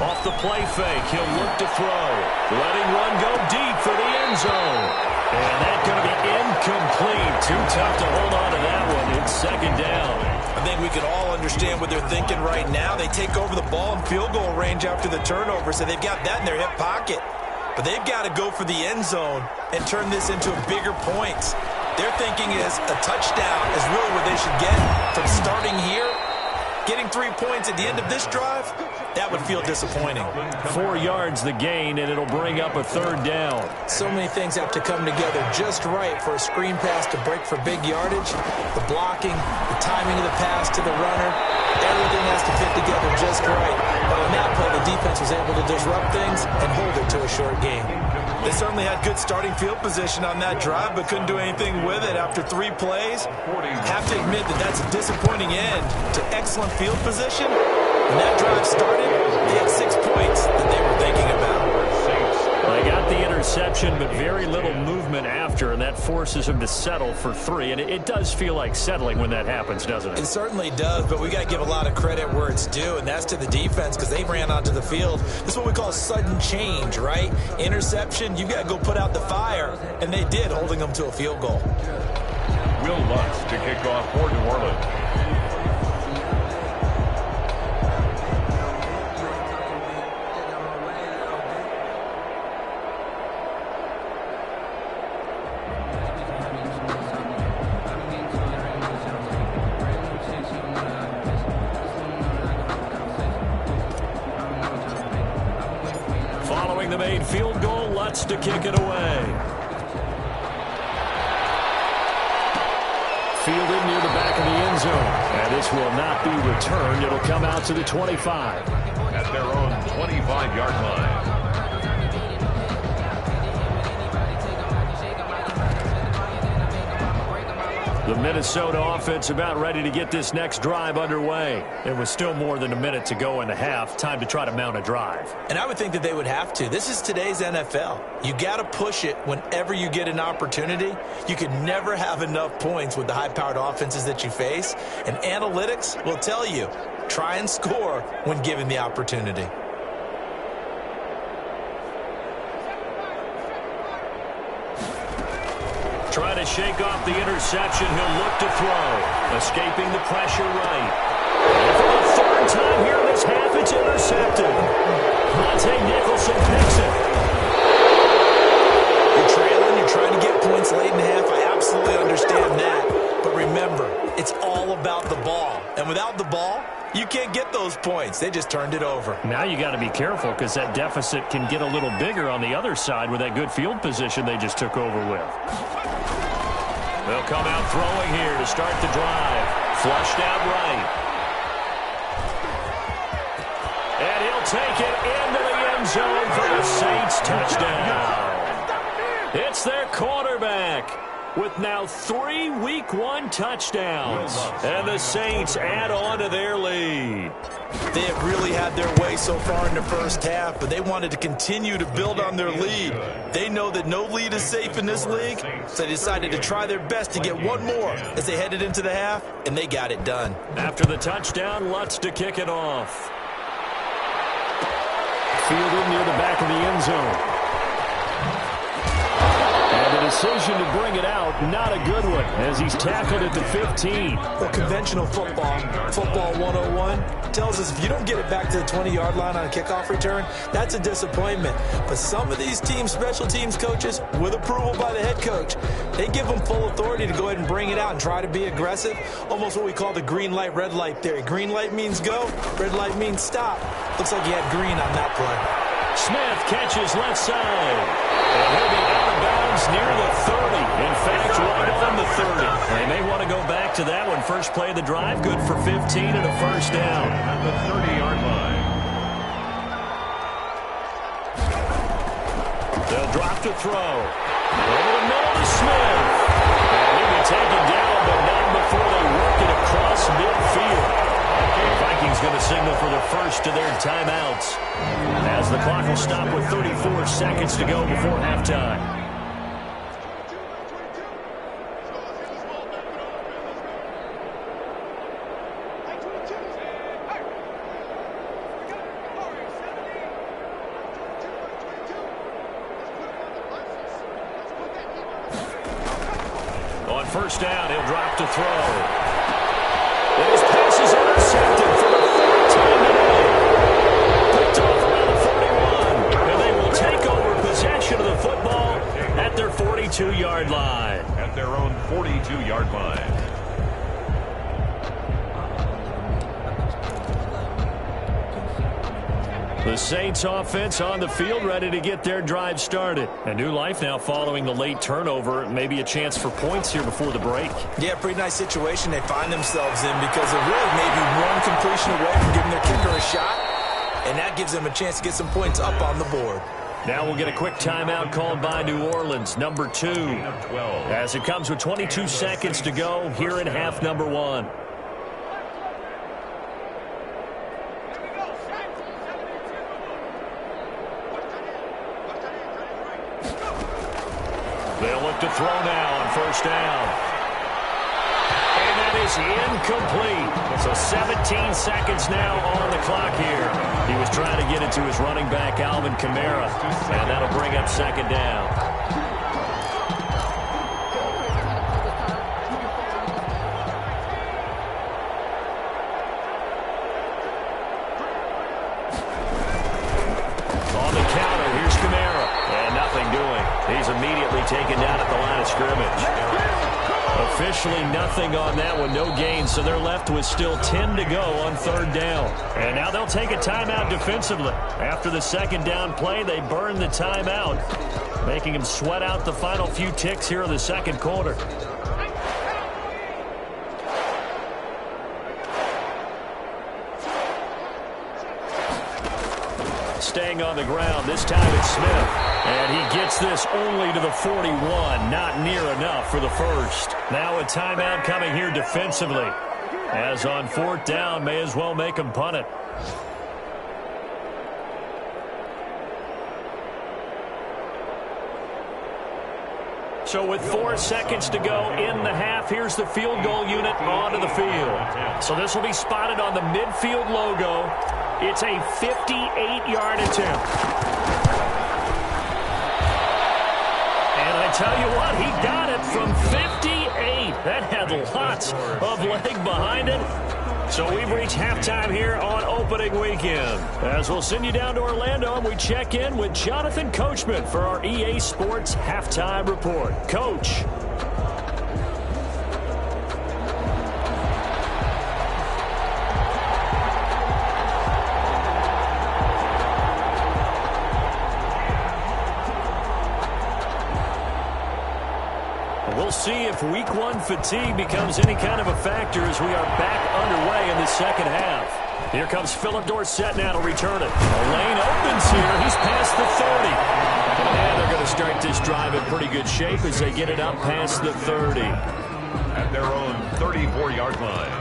Off the play fake, he'll look to throw. Letting one go deep for the end zone. And that's going to be incomplete. Too tough to hold on to that one. It's second down. I think we can all understand what they're thinking right now. They take over the ball in field goal range after the turnover, so they've got that in their hip pocket. But they've got to go for the end zone and turn this into bigger points. Their thinking is a touchdown is really what they should get from starting here. Getting 3 points at the end of this drive, that would feel disappointing. 4 yards the gain, and it'll bring up a 3rd down. So many things have to come together just right for a screen pass to break for big yardage. The blocking, the timing of the pass to the runner, everything has to fit together just right. But on that play, the defense was able to disrupt things and hold it to a short game. They certainly had good starting field position on that drive, but couldn't do anything with it after 3 plays. Have to admit that that's a disappointing end to excellent field position. When that drive started, they had 6 points that they were thinking about. They got the interception, but very little movement after, and that forces them to settle for 3. And it does feel like settling when that happens, doesn't it? It certainly does, but we got to give a lot of credit where it's due, and that's to the defense because they ran onto the field. This is what we call sudden change, right? Interception, you got to go put out the fire, and they did, holding them to a field goal. Will Lutz to kick off for New Orleans. The made field goal, Lutz to kick it away. Fielded near the back of the end zone. And this will not be returned. It'll come out to the 25. At their own 25-yard line. The Minnesota offense about ready to get this next drive underway. It was still more than a minute to go in the half. Time to try to mount a drive. And I would think that they would have to. This is today's NFL. You got to push it whenever you get an opportunity. You can never have enough points with the high-powered offenses that you face. And analytics will tell you, try and score when given the opportunity. Trying to shake off the interception. He'll look to throw. Escaping the pressure right. And for the third time here in this half, it's intercepted. Monte Nicholson picks it. You're trailing. You're trying to get points late in the half. I absolutely understand that. But remember, it's all about the ball. And without the ball, you can't get those points. They just turned it over. Now you got to be careful because that deficit can get a little bigger on the other side with that good field position they just took over with. They'll come out throwing here to start the drive. Flushed out right. And he'll take it into the end zone for the Saints touchdown. It's their quarterback with now 3 Week 1 touchdowns. And the Saints add on to their lead. They have really had their way so far in the first half, but they wanted to continue to build on their lead. They know that no lead is safe in this league, so they decided to try their best to get one more as they headed into the half, and they got it done. After the touchdown, Lutz to kick it off. Fielded near the back of the end zone. And the decision to bring it out, not a good one, as he's tackled at the 15. Well, conventional football 101, tells us if you don't get it back to the 20-yard line on a kickoff return, that's a disappointment. But some of these special teams coaches, with approval by the head coach, they give them full authority to go ahead and bring it out and try to be aggressive, almost what we call the green light, red light theory. Green light means go, red light means stop. Looks like he had green on that play. Smith catches left side. And he'll be out of bounds near the 30. In fact, right on the 30. They may want to go back to that one. First play of the drive, good for 15 and a first down. At the 30-yard line. They'll drop to throw. Over the middle to Smith. And he'll be taken down, but not before they work it across midfield. The Vikings going to signal for the first of their timeouts, as the clock will stop with 34 seconds to go before halftime. On first down, he'll drop to throw. And his pass is intercepted for the third time today. Picked off around the 41. And they will take over possession of the football at their 42-yard line. At their own 42-yard line. The Saints offense on the field, ready to get their drive started. A new life now following the late turnover. Maybe a chance for points here before the break. Yeah, pretty nice situation they find themselves in because they're really maybe one completion away from giving their kicker a shot. And that gives them a chance to get some points up on the board. Now we'll get a quick timeout called by New Orleans, number 2. As it comes with 22 seconds to go here in half number 1. They'll look to throw now on first down. And that is incomplete. So 17 seconds now on the clock here. He was trying to get it to his running back, Alvin Kamara. And that'll bring up second down. On the counter, here's Kamara. And nothing doing. He's immediately taken down at the line of scrimmage. Officially nothing on that one, no gain, so they're left with still 10 to go on third down. And now they'll take a timeout defensively. After the second down play, they burn the timeout, making them sweat out the final few ticks here in the second quarter. staying on the ground. This time it's Smith. And he gets this only to the 41. Not near enough for the first. Now a timeout coming here defensively. As on 4th down, may as well make him punt it. So with 4 seconds to go in the half, here's the field goal unit onto the field. So this will be spotted on the midfield logo. It's a 58-yard attempt. And I tell you what, he got it from 58. That had lots of leg behind it. So we've reached halftime here on opening weekend. As we'll send you down to Orlando and we check in with Jonathan Coachman for our EA Sports Halftime Report. Coach. We'll see if Week 1 fatigue becomes any kind of a factor as we are back underway in the second half. Here comes Philip Dorsett now to return it. A lane opens here. He's past the 30. And they're going to start this drive in pretty good shape as they get it up past the 30. At their own 34-yard line.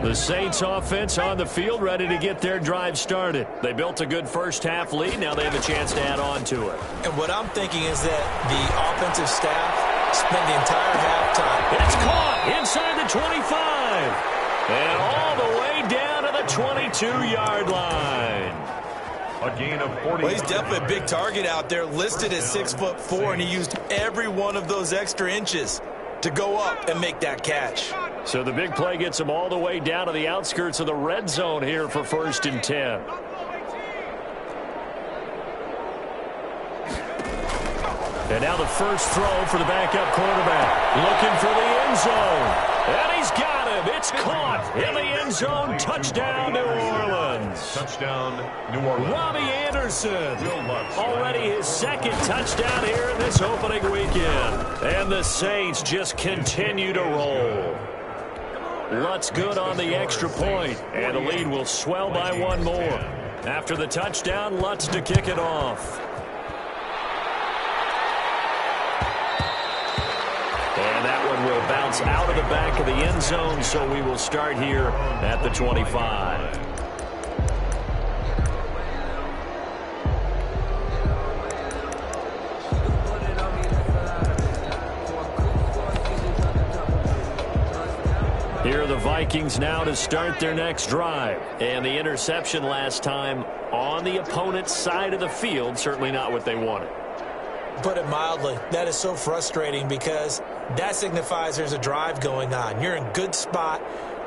The Saints offense on the field, ready to get their drive started. They built a good first half lead. Now they have a chance to add on to it. And what I'm thinking is that the offensive staff spent the entire halftime. It's caught inside the 25. And all the way down to the 22-yard line. A gain of 40. Well, he's definitely a big target out there, listed at 6'4", and he used every one of those extra inches to go up and make that catch. So the big play gets him all the way down to the outskirts of the red zone here for 1st and 10. And now the first throw for the backup quarterback. Looking for the end zone. And he's got him. It's caught in the end zone. Touchdown, New Orleans. Touchdown, New Orleans. Robbie Anderson. Already his 2nd touchdown here in this opening weekend. And the Saints just continue to roll. Lutz good on the extra point, and the lead will swell by 1 more. After the touchdown, Lutz to kick it off. And that one will bounce out of the back of the end zone, so we will start here at the 25. Here are the Vikings now to start their next drive. And the interception last time on the opponent's side of the field, certainly not what they wanted. Put it mildly, that is so frustrating because that signifies there's a drive going on. You're in good spot,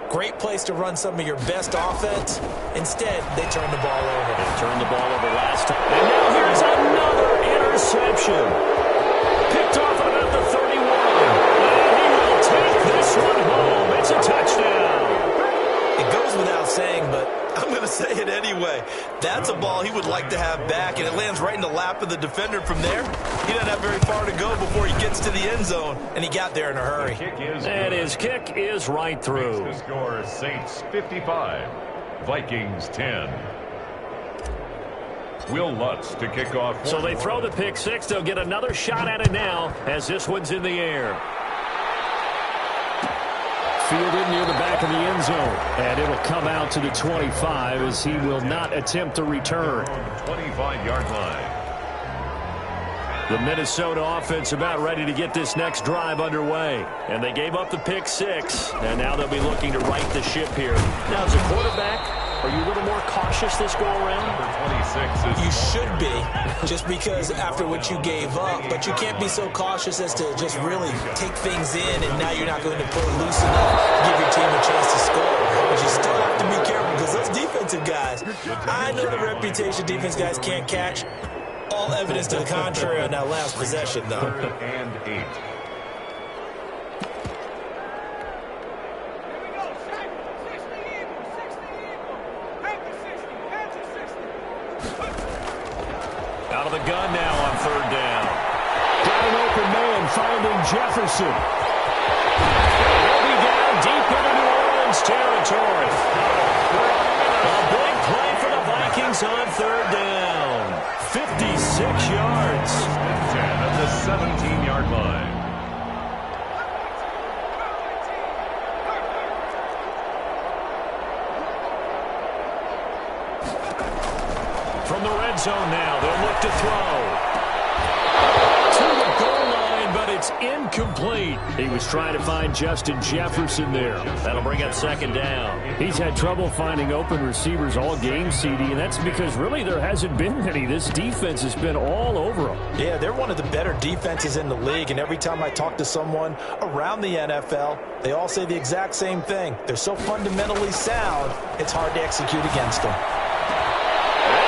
great place to run some of your best offense. Instead, they turn the ball over. They turned the ball over last time. And now here's another interception. Picked off at about the 31. And he will take this one home. It's a touchdown. It goes without saying, but I'm going to say it anyway. That's a ball he would like to have back, and it lands right in the lap of the defender from there. He doesn't have very far to go before he gets to the end zone, and he got there in a hurry. And his kick is right through. The score, Saints 55, Vikings 10. Will Lutz to kick off. So they throw the pick six. They'll get another shot at it now as this one's in the air. Fielded near the back of the end zone. And it'll come out to the 25 as he will not attempt to return. 25-yard line. The Minnesota offense about ready to get this next drive underway. And they gave up the pick six. And now they'll be looking to right the ship here. Now, as a quarterback, are you a little more cautious this go-around? Number 26 is... You should be, just because after what you gave up. But you can't be so cautious as to just really take things in, and now you're not going to play loose enough to give your team a chance to score. But you still have to be careful because those defensive guys, I know the reputation defense guys can't catch. All evidence to the contrary on that last possession, though. 3rd and 8. Out of the gun now on 3rd Jefferson. He'll be down deep into New Orleans territory. A big play for the Vikings on third down. 56 yards. 10 at the 17-yard line. From the red zone now, they'll look to throw. To the goal line, but it's incomplete. He was trying to find Justin Jefferson there. That'll bring up second down. He's had trouble finding open receivers all game, CD, and that's because really there hasn't been many. This defense has been all over them. Yeah, they're one of the better defenses in the league, and every time I talk to someone around the NFL, they all say the exact same thing. They're so fundamentally sound, it's hard to execute against them.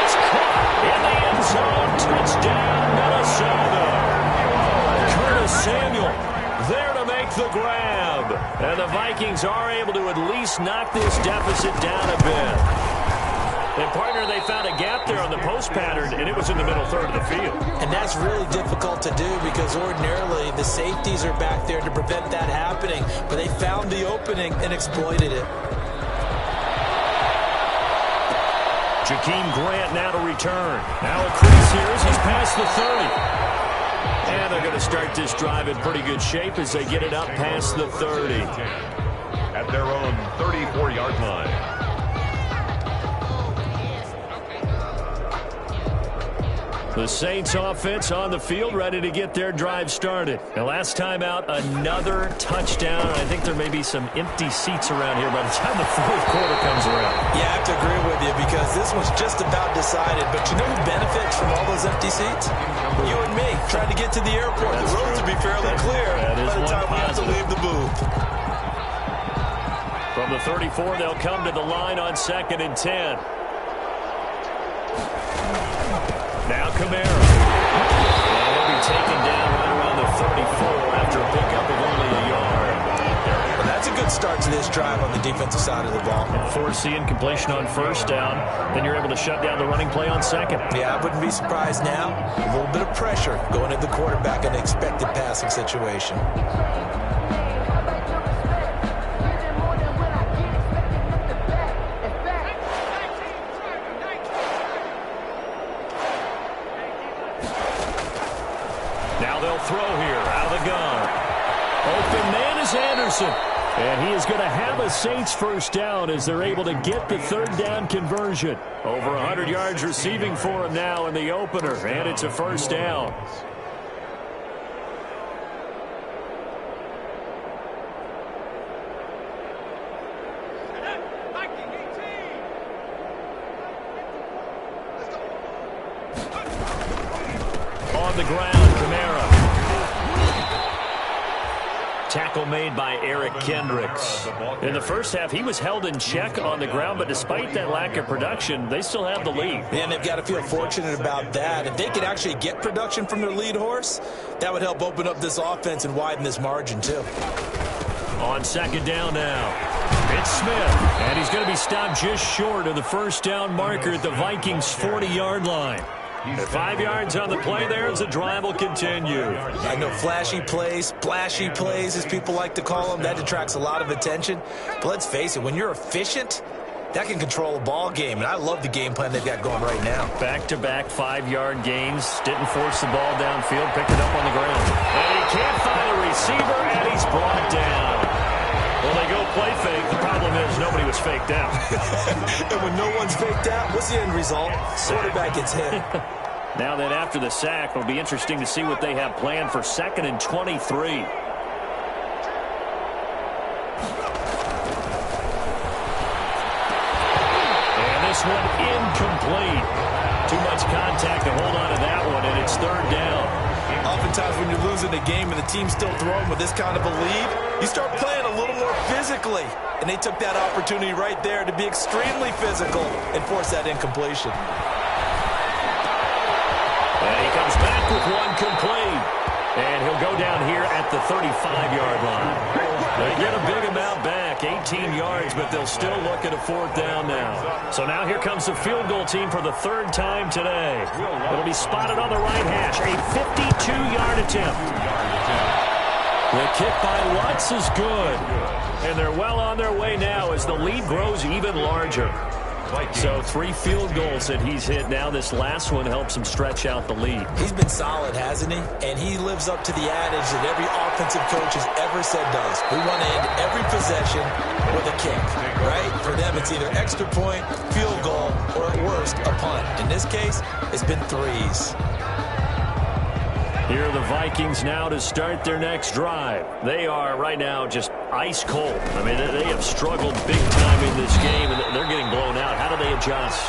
It's caught in the end zone. Touchdown, Minnesota. Curtis Samuel there to make the grab. And the Vikings are able to at least knock this deficit down a bit. And, partner, they found a gap there on the post pattern, and it was in the middle third of the field. And that's really difficult to do because ordinarily the safeties are back there to prevent that happening. But they found the opening and exploited it. Jakeem Grant now to return. Now a crease here as he's past the 30. And they're going to start this drive in pretty good shape as they get it up past the 30. At their own 34-yard line. The Saints offense on the field ready to get their drive started. And last time out, another touchdown. I think there may be some empty seats around here by the time the fourth quarter comes around. Yeah, I have to agree with you because this one's just about decided. But you know who benefits from all those empty seats? You and me, trying to get to the airport. The roads will be fairly clear by the time we have to leave the booth. From the 34, they'll come to the line on 2nd and 10. Now Kamara. And he'll be taken down right around the 34 after a pickup of only a yard. Well, that's a good start to this drive on the defensive side of the ball. Forcing completion on first down. Then you're able to shut down the running play on second. Yeah, I wouldn't be surprised now. A little bit of pressure going at the quarterback in an expected passing situation. Now they'll throw here out of the gun. Open man is Anderson. And he is going to have a Saints first down as they're able to get the third down conversion. Over 100 yards receiving for him now in the opener. And it's a first down. On the ground, Kamara. Tackle made by Eric Kendricks. In the first half, he was held in check on the ground, but despite that lack of production, they still have the lead. And they've got to feel fortunate about that. If they could actually get production from their lead horse, that would help open up this offense and widen this margin, too. On second down now, it's Smith, and he's going to be stopped just short of the first down marker at the Vikings' 40-yard line. And 5 yards on the play there as the drive will continue. I know flashy plays, splashy plays, as people like to call them, that detracts a lot of attention. But let's face it, when you're efficient, that can control a ball game. And I love the game plan they've got going right now. Back-to-back 5-yard gains. Didn't force the ball downfield. Picked it up on the ground. And he can't find a receiver, and he's brought down. Well, they go play fake. The problem is nobody was faked out. And when no one's faked out, what's the end result? Quarterback gets hit. Now that after the sack, it'll be interesting to see what they have planned for 2nd and 23. And this one incomplete. Too much contact to hold on to that one, and it's third down. Oftentimes when you're losing a game and the team's still throwing with this kind of a lead, you start playing a little more physically. And they took that opportunity right there to be extremely physical and force that incompletion. And he comes back with one complete. And he'll go down here at the 35-yard line. They get a big amount back, 18 yards, but they'll still look at a fourth down now. So now here comes the field goal team for the third time today. It'll be spotted on the right hash, a 52-yard attempt. The kick by Lutz is good. And they're well on their way now as the lead grows even larger. So 3 field goals that he's hit now. This last one helps him stretch out the lead. He's been solid, hasn't he? And he lives up to the adage that every offensive coach has ever said does. We want to end every possession with a kick, right? For them, it's either extra point, field goal, or at worst, a punt. In this case, it's been 3s. Here are the Vikings now to start their next drive. They are right now just ice cold. I mean, they have struggled big time in this game, and they're getting blown out. How do they adjust?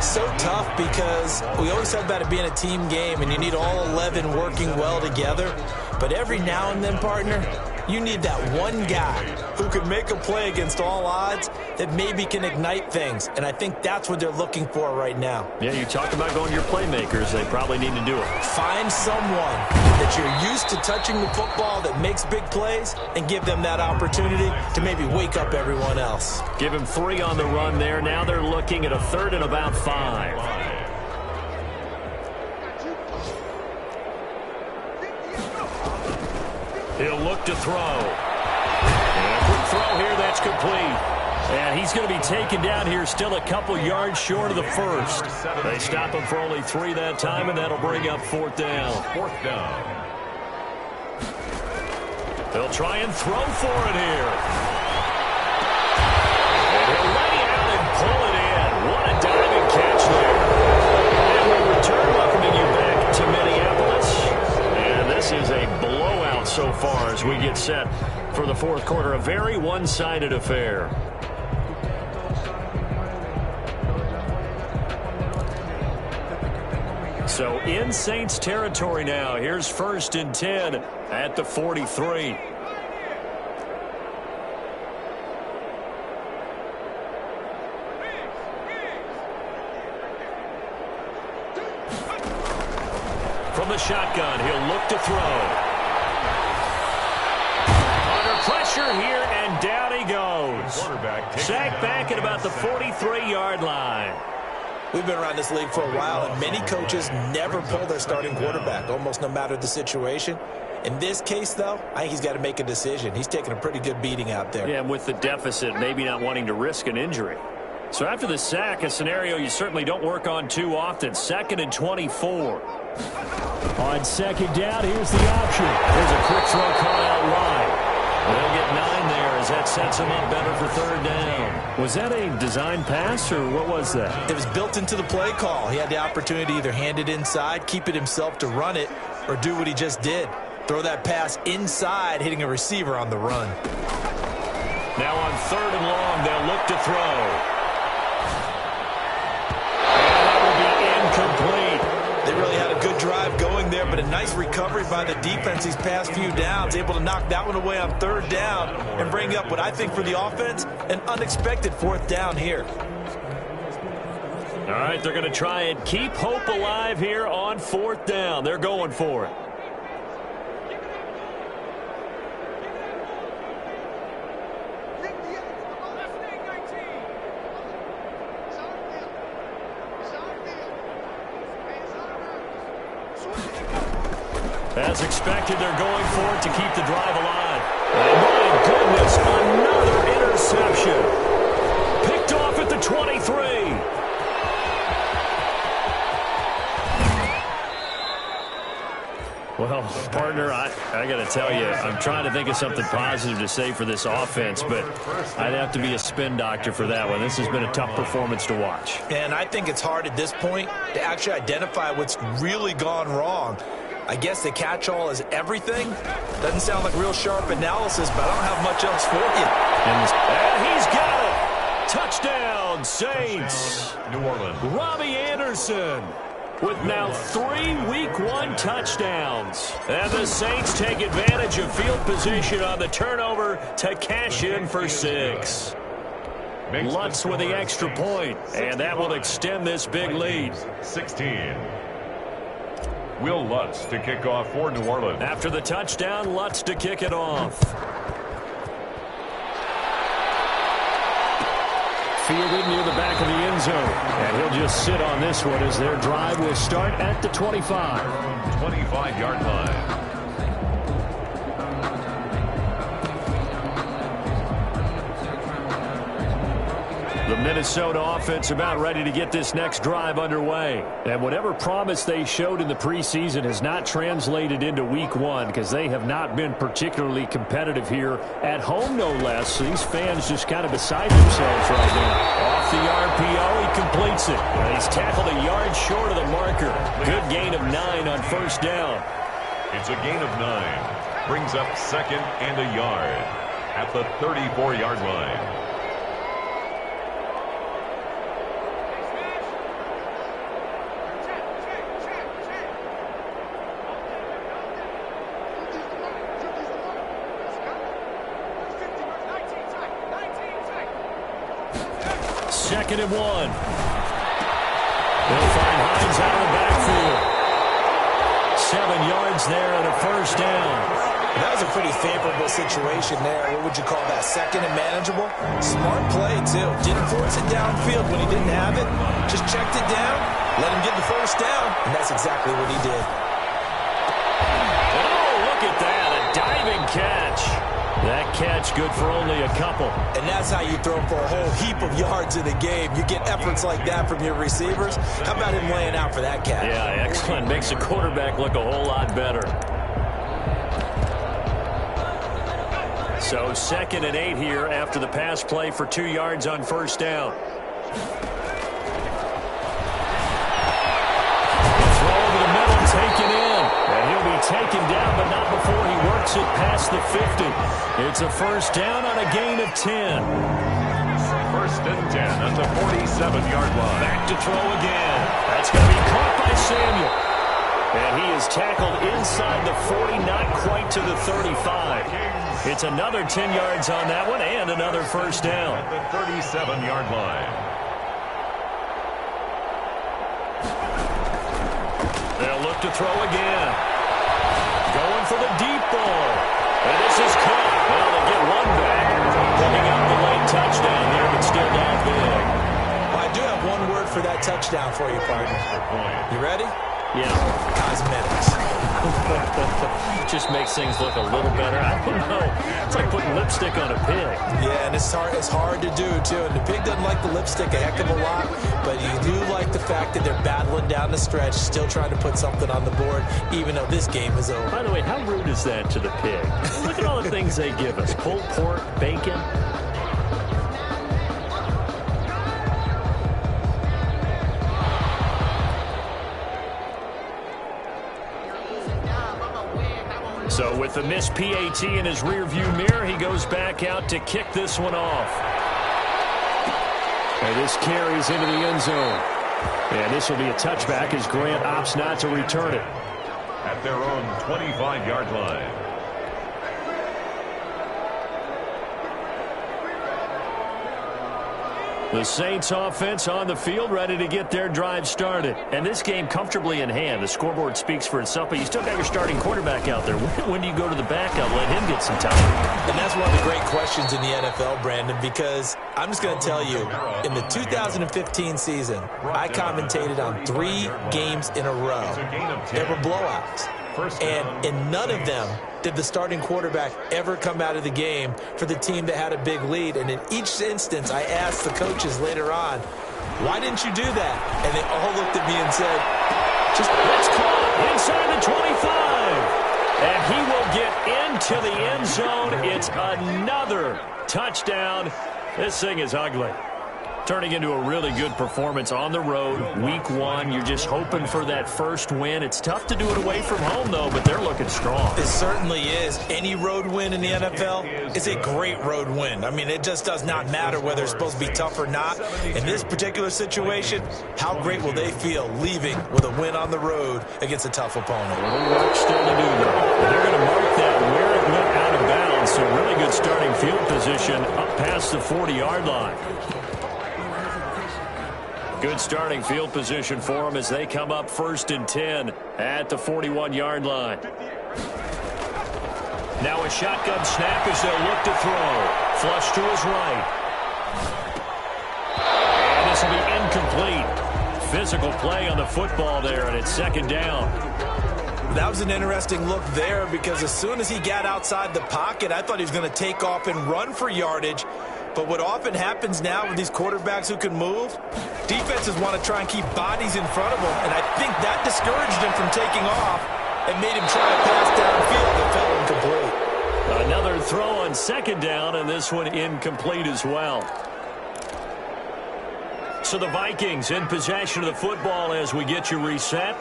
So tough because we always talk about it being a team game, and you need all 11 working well together. But every now and then, partner, you need that one guy who can make a play against all odds that maybe can ignite things. And I think that's what they're looking for right now. Yeah, you talk about going to your playmakers. They probably need to do it. Find someone that you're used to touching the football that makes big plays and give them that opportunity to maybe wake up everyone else. Give him 3 on the run there. Now they're looking at a 3rd and about 5. He'll look to throw. And a quick throw here, that's complete. And he's going to be taken down here still a couple yards short of the first. They stop him for only 3 that time, and that'll bring up 4th down. 4th down. They'll try and throw for it here. And he'll lay it out and pull it in. What a diving catch there. And we return welcoming you back to Minneapolis. And this is a blowout so far as we get set for the 4th quarter. A very one-sided affair. So in Saints territory now. Here's 1st and 10 at the 43. From the shotgun, he'll look to throw. Under pressure here, and down he goes. Sacked back at about the 43-yard line. We've been around this league for a while, and many coaches never pull their starting quarterback, almost no matter the situation. In this case, though, I think he's got to make a decision. He's taking a pretty good beating out there. Yeah, and with the deficit, maybe not wanting to risk an injury. So after the sack, a scenario you certainly don't work on too often. 2nd and 24. On 2nd down, here's the option. There's a quick throw caught out wide. They'll get 9 there as that sets him up better for 3rd down. Was that a design pass, or what was that? It was built into the play call. He had the opportunity to either hand it inside, keep it himself to run it, or do what he just did. Throw that pass inside, hitting a receiver on the run. Now on 3rd and long, they'll look to throw. And that will be incomplete. They really had a good drive going there, but a nice recovery by the defense these past few downs, able to knock that one away on 3rd down and bring up what I think for the offense, an unexpected 4th down here. All right, they're going to try and keep hope alive here on 4th down. They're going for it. As expected, they're going for it to keep the drive alive. And my goodness, another interception. Picked off at the 23. Well, partner, I got to tell you, I'm trying to think of something positive to say for this offense, but I'd have to be a spin doctor for that one. This has been a tough performance to watch. And I think it's hard at this point to actually identify what's really gone wrong. I guess the catch-all is everything. Doesn't sound like real sharp analysis, but I don't have much else for you. And he's got it. Touchdown, Saints. New Orleans. Robbie Anderson with now 3 Week 1 touchdowns. And the Saints take advantage of field position on the turnover to cash in for 6. Lutz with the extra point, and that will extend this big lead. 16. Will Lutz to kick off for New Orleans. After the touchdown, Lutz to kick it off. Fielded near the back of the end zone. And he'll just sit on this one as their drive will start at the 25. 25-yard line. The Minnesota offense about ready to get this next drive underway. And whatever promise they showed in the preseason has not translated into week one because they have not been particularly competitive here at home, no less. So these fans just kind of beside themselves right now. Off the RPO, he completes it. And he's tackled a yard short of the marker. Good gain of 9 on first down. It's a gain of 9. Brings up 2nd and a yard at the 34-yard line. Second and 1. They'll find Hines out of the backfield. 7 yards there and a first down. That was a pretty favorable situation there. What would you call that? Second and manageable? Smart play, too. Didn't force it downfield when he didn't have it. Just checked it down, let him get the first down, and that's exactly what he did. Oh, look at that. A diving catch. That catch good for only a couple. And that's how you throw for a whole heap of yards in the game. You get efforts like that from your receivers. How about him laying out for that catch? Yeah, excellent. Makes the quarterback look a whole lot better. So 2nd and 8 here after the pass play for 2 yards on first down. Throw over the middle, taken in. And he'll be taken down, but not before he works it past the 50. It's a first down on a gain of 10. 1st and 10 at the 47-yard line. Back to throw again. That's going to be caught by Samuel. And he is tackled inside the 40, not quite to the 35. It's another 10 yards on that one and another first down. At the 37-yard line. They'll look to throw again. Going for the deep ball. And this is caught. Well, they get one back. Picking up the late touchdown there, but still down big. Well, I do have one word for that touchdown for you, partner. You ready? Yeah. Cosmetics. Just makes things look a little better. I don't know. It's like putting lipstick on a pig. Yeah, and it's hard to do, too. And the pig doesn't like the lipstick a heck of a lot, but you do like the fact that they're battling down the stretch, still trying to put something on the board, even though this game is over. By the way, how rude is that to the pig? Look at all the things they give us. Pulled pork, bacon. So with the missed PAT in his rearview mirror, he goes back out to kick this one off. And this carries into the end zone. And this will be a touchback as Grant opts not to return it. At their own 25-yard line. The Saints offense on the field, ready to get their drive started. And this game comfortably in hand. The scoreboard speaks for itself, but you still got your starting quarterback out there. When do you go to the backup? Let him get some time. And that's one of the great questions in the NFL, Brandon, because I'm just going to tell you, in the 2015 season, I commentated on 3 games in a row. There were blowouts. And in none of them did the starting quarterback ever come out of the game for the team that had a big lead. And in each instance, I asked the coaches later on, why didn't you do that? And they all looked at me and said, just let's call it inside the 25. And he will get into the end zone. It's another touchdown. This thing is ugly. Turning into a really good performance on the road, week 1. You're just hoping for that first win. It's tough to do it away from home, though, but they're looking strong. It certainly is. Any road win in the NFL is a great road win. I mean, it just does not matter whether it's supposed to be tough or not. In this particular situation, how great will they feel leaving with a win on the road against a tough opponent? A little work still to do, though. They're going to mark that where it went out of bounds, so really good starting field position up past the 40-yard line. Good starting field position for them as they come up 1st and 10 at the 41-yard line. Now a shotgun snap as they'll look to throw. Flush to his right. And this will be incomplete. Physical play on the football there, and it's 2nd down. That was an interesting look there because as soon as he got outside the pocket, I thought he was going to take off and run for yardage. But what often happens now with these quarterbacks who can move, defenses want to try and keep bodies in front of them, and I think that discouraged him from taking off and made him try to pass downfield that fell incomplete. Another throw on second down, and this one incomplete as well. So the Vikings in possession of the football as we get you reset.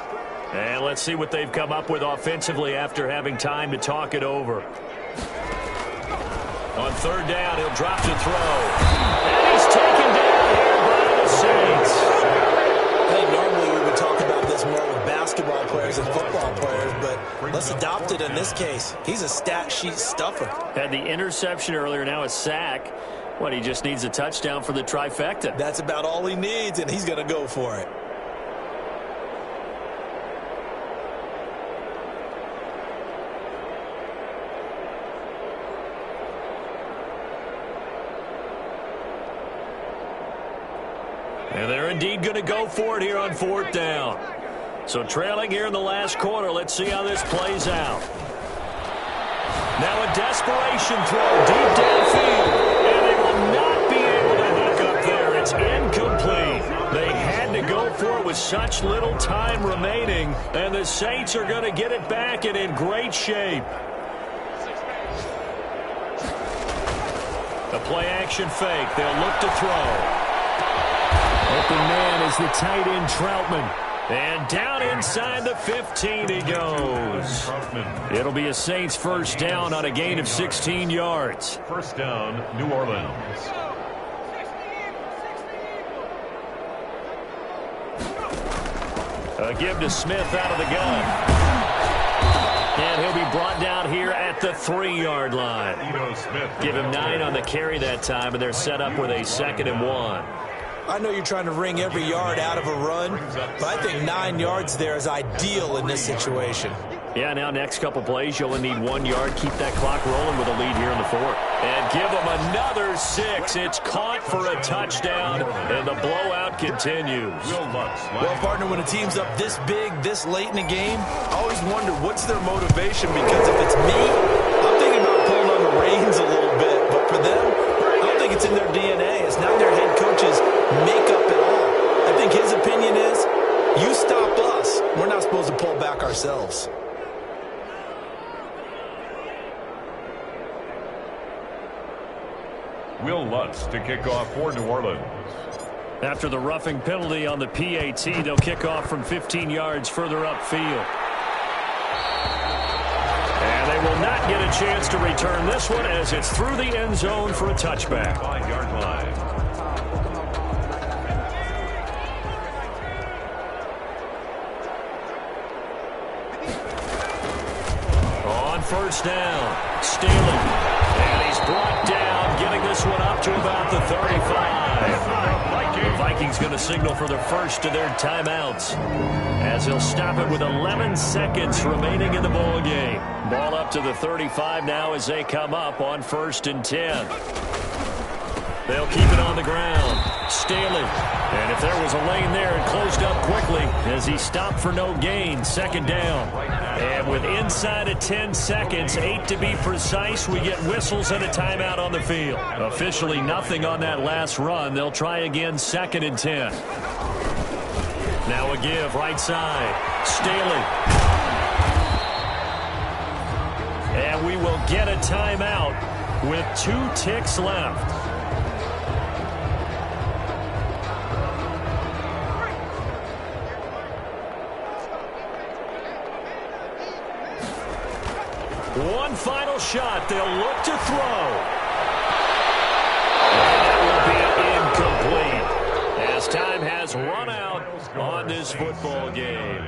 And let's see what they've come up with offensively after having time to talk it over. On third down, he'll drop to throw. And he's taken down here by the Saints. I think normally we would talk about this more with basketball players and football players, but let's adopt it in this case. He's a stat sheet stuffer. Had the interception earlier, now a sack. What, he just needs a touchdown for the trifecta. That's about all he needs, and he's going to go for it. And they're indeed going to go for it here on fourth down. So trailing here in the last quarter, let's see how this plays out. Now a desperation throw deep downfield. And they will not be able to hook up there. It's incomplete. They had to go for it with such little time remaining. And the Saints are going to get it back and in great shape. The play action fake. They'll look to throw. Open man is the tight end Troutman. And down inside the 15 he goes. It'll be a Saints first down on a gain of 16 yards. First down, New Orleans. A give to Smith out of the gun. And he'll be brought down here at the 3-yard line. Give him 9 on the carry that time, and they're set up with a 2nd and 1. I know you're trying to wring every yard out of a run, but I think 9 yards there is ideal in this situation. Yeah, now next couple plays, you'll only need 1 yard. Keep that clock rolling with a lead here in the 4th. And give them another 6. It's caught for a touchdown, and the blowout continues. Well, partner, when a team's up this big, this late in the game, I always wonder what's their motivation, because if it's me, I'm thinking about pulling on the reins a little bit, but for them, I don't think it's in their DNA. It's not their head coach's makeup at all. I think his opinion is, you stop us, we're not supposed to pull back ourselves. Will Lutz to kick off for New Orleans. After the roughing penalty on the PAT, they'll kick off from 15 yards further upfield. And they will not get a chance to return this one as it's through the end zone for a touchback. 5-yard line. On first down, Staley. And he's brought down, getting this one up to about the 35. The Vikings going to signal for the first of their timeouts, as he'll stop it with 11 seconds remaining in the ball game. Ball up to the 35 now as they come up on 1st and 10. They'll keep it on the ground. Staley. And if there was a lane there, it closed up quickly as he stopped for no gain. 2nd down. And with inside of 10 seconds, 8 to be precise, we get whistles and a timeout on the field. Officially nothing on that last run. They'll try again 2nd and 10. Now a give right side. Staley. And we will get a timeout with 2 ticks left. One final shot. They'll look to throw. And that will be incomplete, as time has run out on this football game.